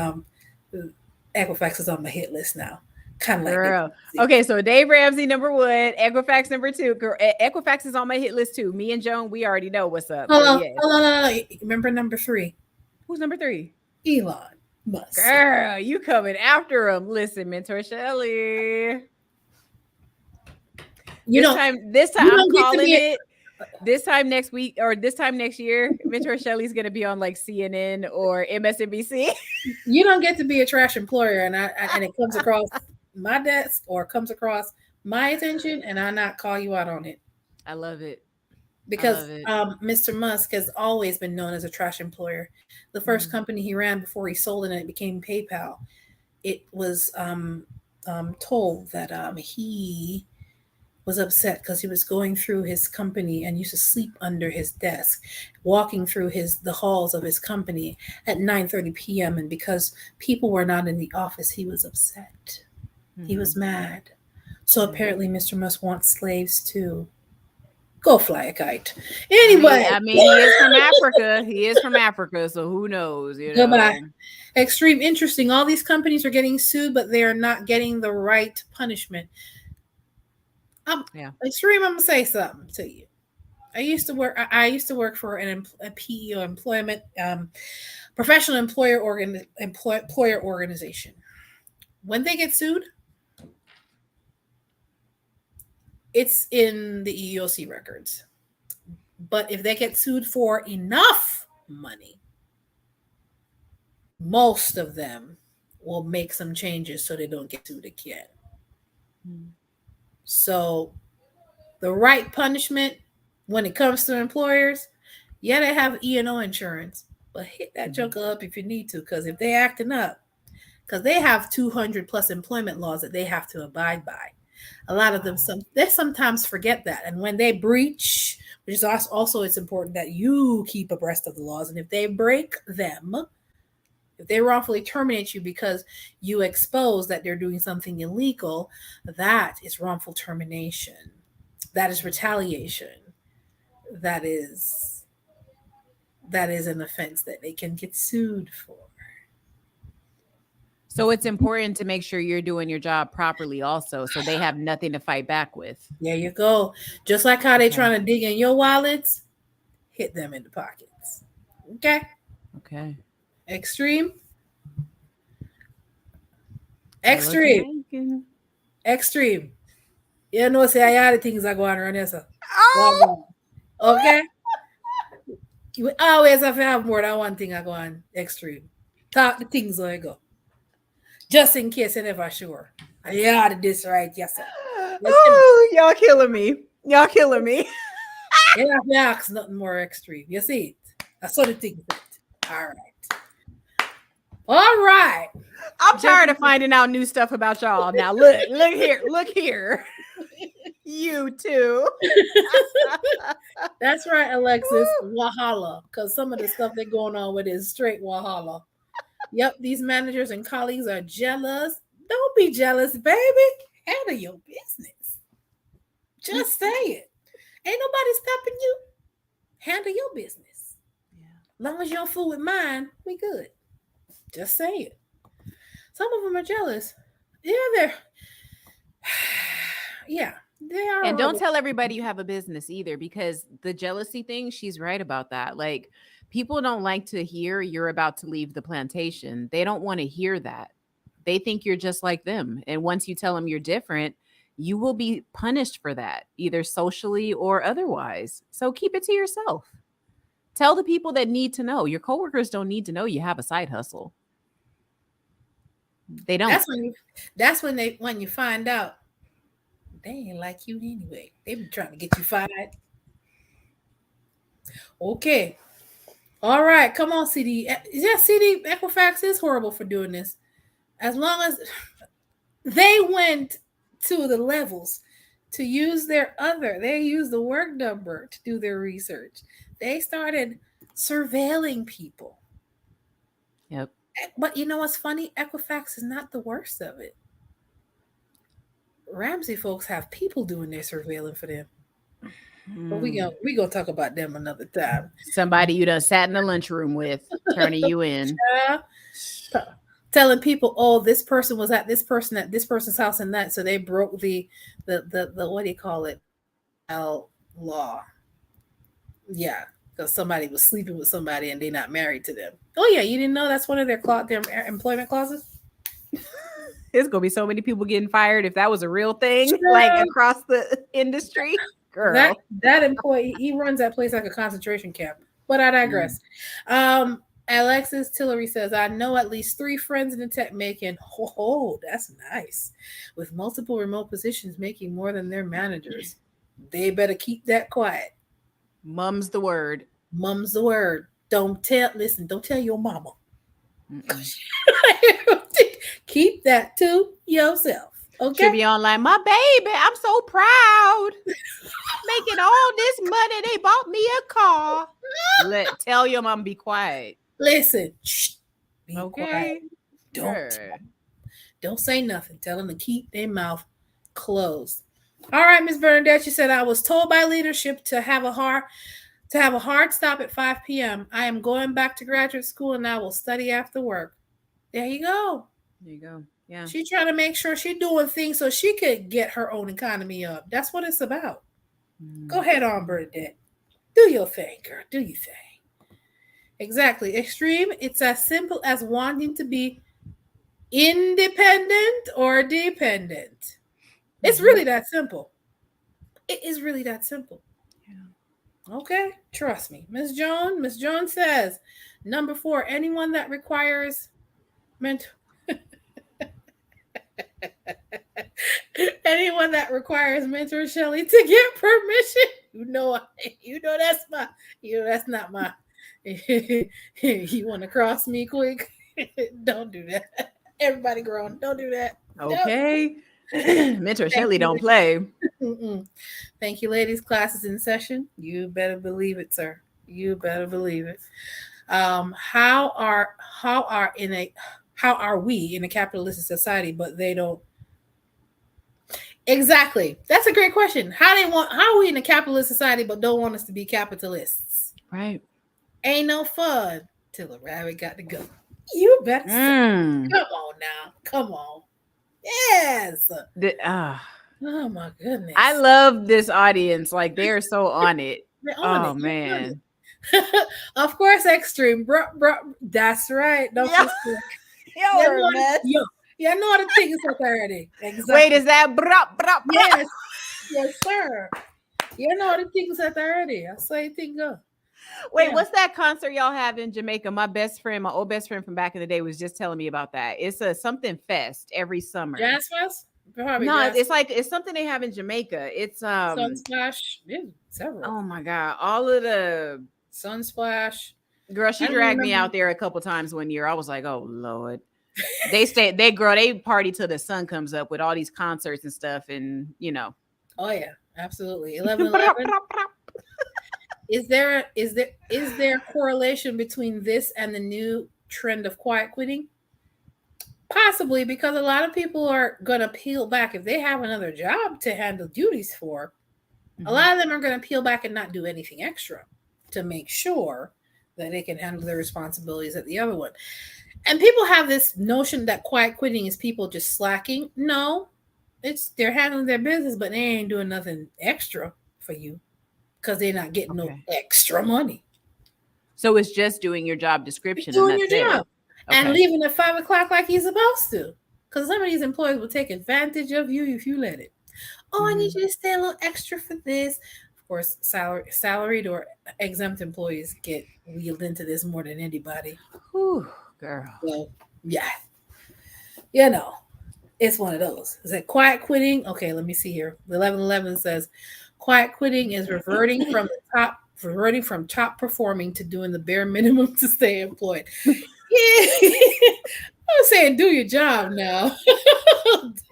Equifax is on my hit list now, kind of like they. Girl. Okay, so Dave Ramsey number one, Equifax number two. Girl, Equifax is on my hit list too. Me and Joan, we already know what's up. Hold But on, yes. hold on, hold on. Remember number 3, Who's number three? Elon Musk. Girl, you coming after him. Listen, Mentor Shelley. You don't This time you I'm don't get to calling be it. This time next week or this time next year, Mentor Shelley's gonna be on like CNN or MSNBC. you don't get to be a trash employer, and it comes across my desk or comes across my attention, and I not call you out on it I love it. I because love it. Mr. Musk has always been known as a trash employer. The first Mm. company he ran before he sold it and it became PayPal, it was told that he was upset because he was going through his company and used to sleep under his desk, walking through the halls of his company at 9:30 p.m. And because people were not in the office, he was upset. He was Mhm. mad. So Mhm. apparently, Mr. Musk wants slaves too. Go fly a kite. I mean, Anyway, I mean, he is from Africa. He is from Africa, so who knows, you goodbye. know. Extreme interesting. All these companies are getting sued, but they are not getting the right punishment. Yeah. Extreme. I'm gonna say something to you. I used to work for a PEO employment professional employer organization. When they get sued, it's in the EEOC records. But if they get sued for enough money, most of them will make some changes so they don't get sued again. Mm. So the right punishment when it comes to employers, yeah, they have E&O insurance, but hit that joker up if you need to, because if they acting up, because they have 200 plus employment laws that they have to abide by. A lot of them, they sometimes forget that, and when they breach, which is also it's important that you keep abreast of the laws, and if they break them, if they wrongfully terminate you because you expose that they're doing something illegal, that is wrongful termination. That is retaliation. That is that is an offense that they can get sued for. So it's important to make sure you're doing your job properly also, so they have nothing to fight back with. There you go. Just like how they trying to dig in your wallets, hit them in the pockets. Okay? Okay. Extreme. Extreme. Extreme. You know, say I had things that go on around here, so. Oh! Okay? You always have to have more than one thing I go on extreme. Talk the things where I go. Just in case you're never sure. Yeah, this right, yes, sir. Oh, y'all killing me. Y'all killing me. Yeah, ask nothing more extreme. You see it? That's what the thing is. All right. All right. I'm tired of finding out new stuff about y'all. Now look here. You too. That's right, Alexis. Wahala. Because some of the stuff they're going on with is straight wahala. Yep, these managers and colleagues are jealous. Don't be jealous, baby. Handle your business. Just say it. Ain't nobody stopping you. Handle your business. Yeah. Long as you don't fool with mine, we good. Just say it. Some of them are jealous. Yeah, they are. And don't tell everybody you have a business either, because the jealousy thing, she's right about that. Like, people don't like to hear you're about to leave the plantation. They don't want to hear that. They think you're just like them. And once you tell them you're different, you will be punished for that, either socially or otherwise. So keep it to yourself. Tell the people that need to know. Your coworkers don't need to know you have a side hustle. They don't. That's when you find out they ain't like you anyway. They be trying to get you fired. Okay. All right. Come on, CD. Yeah, CD Equifax is horrible for doing this. As long as they went to the levels to use they use the work number to do their research. They started surveilling people. Yep. But you know what's funny? Equifax is not the worst of it. Ramsey folks have people doing their surveilling for them. But we gonna talk about them another time. Somebody you done sat in the lunchroom with, turning you in. Telling people, oh, this person was at this person's house and that, so they broke the what do you call it? Law. Yeah, because somebody was sleeping with somebody and they're not married to them. Oh yeah, you didn't know that's one of their employment clauses? There's gonna be so many people getting fired if that was a real thing, like across the industry. Girl, that employee, he runs that place like a concentration camp. But I digress. Alexis Tillery says, I know at least 3 friends in the tech making, that's nice, with multiple remote positions making more than their managers. They better keep that quiet. Mum's the word. Mum's the word. Don't tell your mama. Keep that to yourself. Okay. She'll be on like, my baby, I'm so proud. Making all this money, they bought me a car. Tell your mom be quiet. Listen, be okay. Quiet. Don't say nothing. Tell them to keep their mouth closed. All right, Miss Bernadette, she said, I was told by leadership to have a hard stop at 5 p.m. I am going back to graduate school and I will study after work. There you go. Yeah. She's trying to make sure she's doing things so she could get her own economy up. That's what it's about. Go ahead on, Bernadette. Do your thing, girl. Do your thing. Exactly. Extreme, it's as simple as wanting to be independent or dependent. It's really that simple. It is really that simple. Yeah. Okay. Trust me. Miss Jones says, number 4, anyone that requires anyone that requires Mentor Shelley to get permission That's my, that's not my. You want to cross me quick? Don't do that. Everybody grown. Don't do that. No. Okay. Mentor Thank Shelley you. don't play. Mm-mm. Thank you, ladies. Class is in session. You better believe it, sir. You better believe it. How are how are we in a capitalistic society, but they don't. Exactly. That's a great question. How are we in a capitalist society but don't want us to be capitalists? Right. Ain't no fun till the rabbit got to go. You better say, come on now. Come on. Yes. Oh my goodness. I love this audience. Like they are so on it. They're on Oh it. man. Of course, extreme. Bro. That's right. No, Yeah. You're a mess. Yeah, I know how to think it's authority. Exactly. Wait, is that brop, brop, brop? Yes. Yes, sir. You know how to think it's authority. I say think go. Wait, Yeah. what's that concert y'all have in Jamaica? My old best friend from back in the day was just telling me about that. It's a something fest every summer. Jazz Fest? Probably No, jazz. it's something they have in Jamaica. It's Sunsplash. Yeah, several. oh my god, all of the Sunsplash. girl, she dragged me out there a couple times one year. I was like, oh Lord. They party till the sun comes up with all these concerts and stuff, and you know. Oh yeah, absolutely. 11/11. Is there correlation between this and the new trend of quiet quitting? Possibly, because a lot of people are going to peel back if they have another job to handle duties for. A lot of them are going to peel back and not do anything extra to make sure that they can handle their responsibilities at the other one. And people have this notion that quiet quitting is people just slacking. No, they're handling their business, but they ain't doing nothing extra for you because they're not getting no extra money. So it's just doing your job description. Doing your job. And leaving at 5 o'clock like you're supposed to. Because some of these employees will take advantage of you if you let it. Oh, I need you to stay a little extra for this. Of course, salaried or exempt employees get wheeled into this more than anybody. Whew, girl. So, yeah. You know, it's one of those. Is it quiet quitting? Okay, let me see here. 11/11 says, quiet quitting is reverting from top performing to doing the bare minimum to stay employed. Yeah. I'm saying do your job now.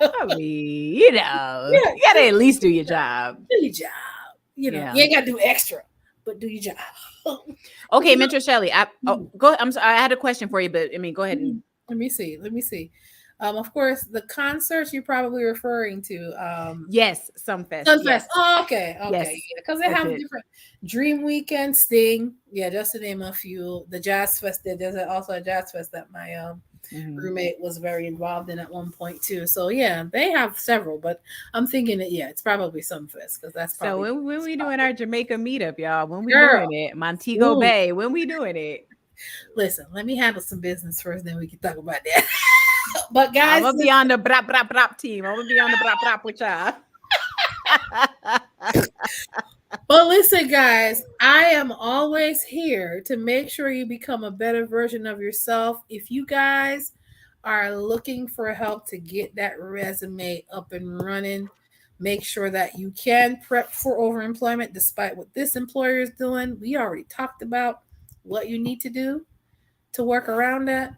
I mean, you gotta at least do your job. Do your job. You ain't gotta do extra, but do your job. Okay, Mentor Shelley. Go. I'm sorry, I had a question for you, but I mean, go ahead and let me see. Of course, the concerts you're probably referring to. Yes, Sunfest. Yes. Oh, okay. Yes. Because they have different Dream Weekend, Sting. Yeah, just to name a few. The Jazz Fest. There's also a Jazz Fest that my roommate was very involved in at one point too. So yeah, they have several, but I'm thinking that it's probably Sunfest because that's probably. So when we doing our Jamaica meetup, y'all? When we doing it? Montego Bay. When we doing it? Listen, let me handle some business first, then we can talk about that. But guys, I'm gonna be on the brap brap brap team. I'm gonna be on the brap brap with y'all. But listen, guys, I am always here to make sure you become a better version of yourself. If you guys are looking for help to get that resume up and running, make sure that you can prep for overemployment despite what this employer is doing. We already talked about what you need to do to work around that.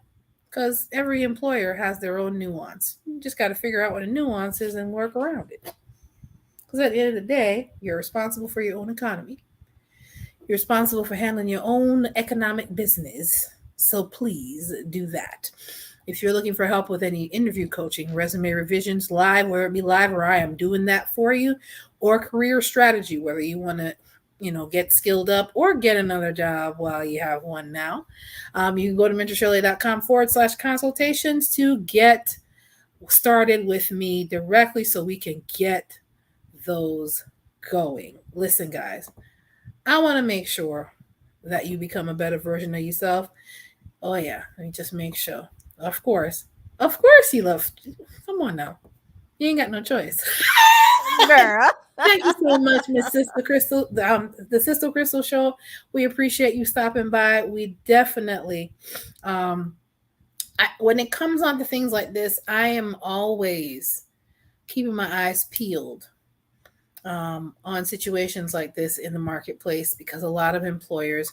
Because every employer has their own nuance. You just got to figure out what a nuance is and work around it. Because at the end of the day, you're responsible for your own economy. You're responsible for handling your own economic business. So please do that. If you're looking for help with any interview coaching, resume revisions, live, whether it be live or I am doing that for you, or career strategy, whether you want to get skilled up or get another job while you have one now. You can go to mentorshirley.com/consultations to get started with me directly so we can get those going. Listen, guys, I want to make sure that you become a better version of yourself. Oh, yeah. Let me just make sure. Of course you love. Come on now. You ain't got no choice. Girl. Thank you so much, Miss Sister Crystal, the Sister Crystal Show. We appreciate you stopping by. We definitely, when it comes on to things like this, I am always keeping my eyes peeled on situations like this in the marketplace, because a lot of employers,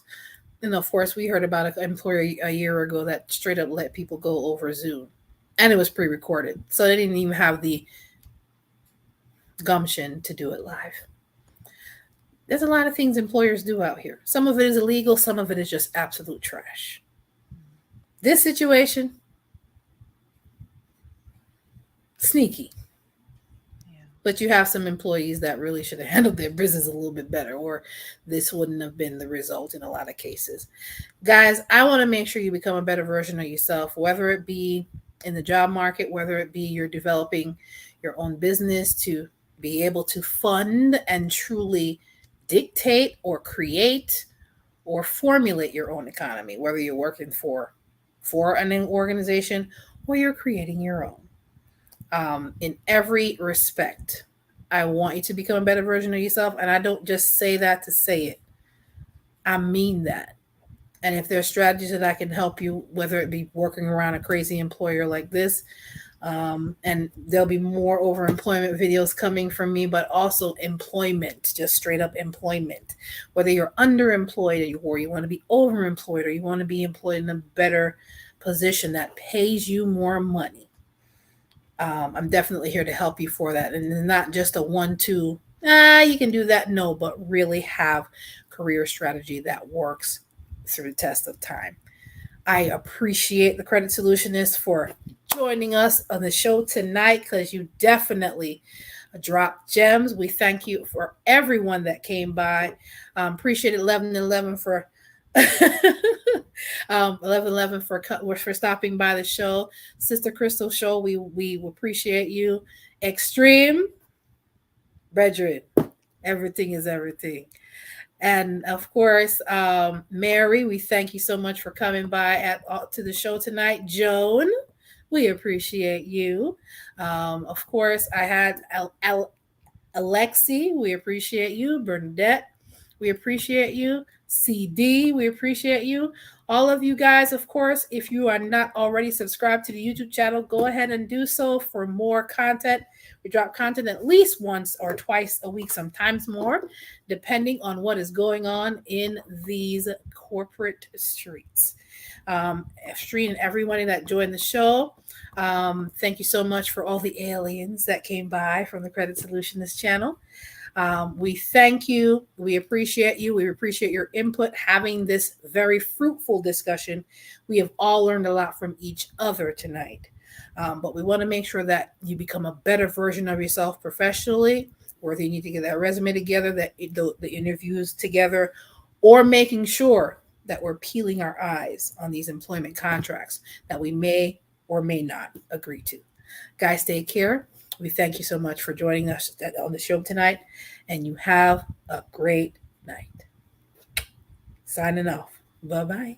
and of course, we heard about an employer a year ago that straight up let people go over Zoom, and it was pre-recorded, so they didn't even have the gumption to do it live. There's a lot of things employers do out here. Some of it is illegal, some of it is just absolute trash. This situation, sneaky. But you have some employees that really should have handled their business a little bit better, or this wouldn't have been the result in a lot of cases. Guys, I want to make sure you become a better version of yourself, whether it be in the job market, whether it be you're developing your own business to be able to fund and truly dictate or create or formulate your own economy, whether you're working for an organization or you're creating your own. In every respect, I want you to become a better version of yourself. And I don't just say that to say it, I mean that. And if there's strategies that I can help you, whether it be working around a crazy employer like this, and there'll be more overemployment videos coming from me, but also employment, just straight up employment. Whether you're underemployed or you want to be overemployed or you want to be employed in a better position that pays you more money. I'm definitely here to help you for that. And not just a 1-2, you can do that. No, but really have career strategy that works through the test of time. I appreciate the Credit Solutionist for joining us on the show tonight, because you definitely dropped gems. We thank you for everyone that came by. Appreciate 1111 for 1111 for stopping by the show. Sister Crystal Show, we appreciate you. Extreme brethren, everything is everything. And of course, Mary, we thank you so much for coming by to the show tonight. Joan, we appreciate you. Of course, I had Alexi, we appreciate you. Bernadette, we appreciate you. CD, we appreciate you. All of you guys, of course, if you are not already subscribed to the YouTube channel, go ahead and do so for more content. We drop content at least once or twice a week, sometimes more, depending on what is going on in these corporate streets. Street and everybody that joined the show, thank you so much for all the aliens that came by from the Credit Solutionist channel. We thank you. We appreciate you. We appreciate your input, having this very fruitful discussion. We have all learned a lot from each other tonight. But we want to make sure that you become a better version of yourself professionally, whether you need to get that resume together, that the interviews together, or making sure that we're peeling our eyes on these employment contracts that we may or may not agree to. Guys, take care. We thank you so much for joining us on the show tonight, and you have a great night. Signing off. Bye-bye.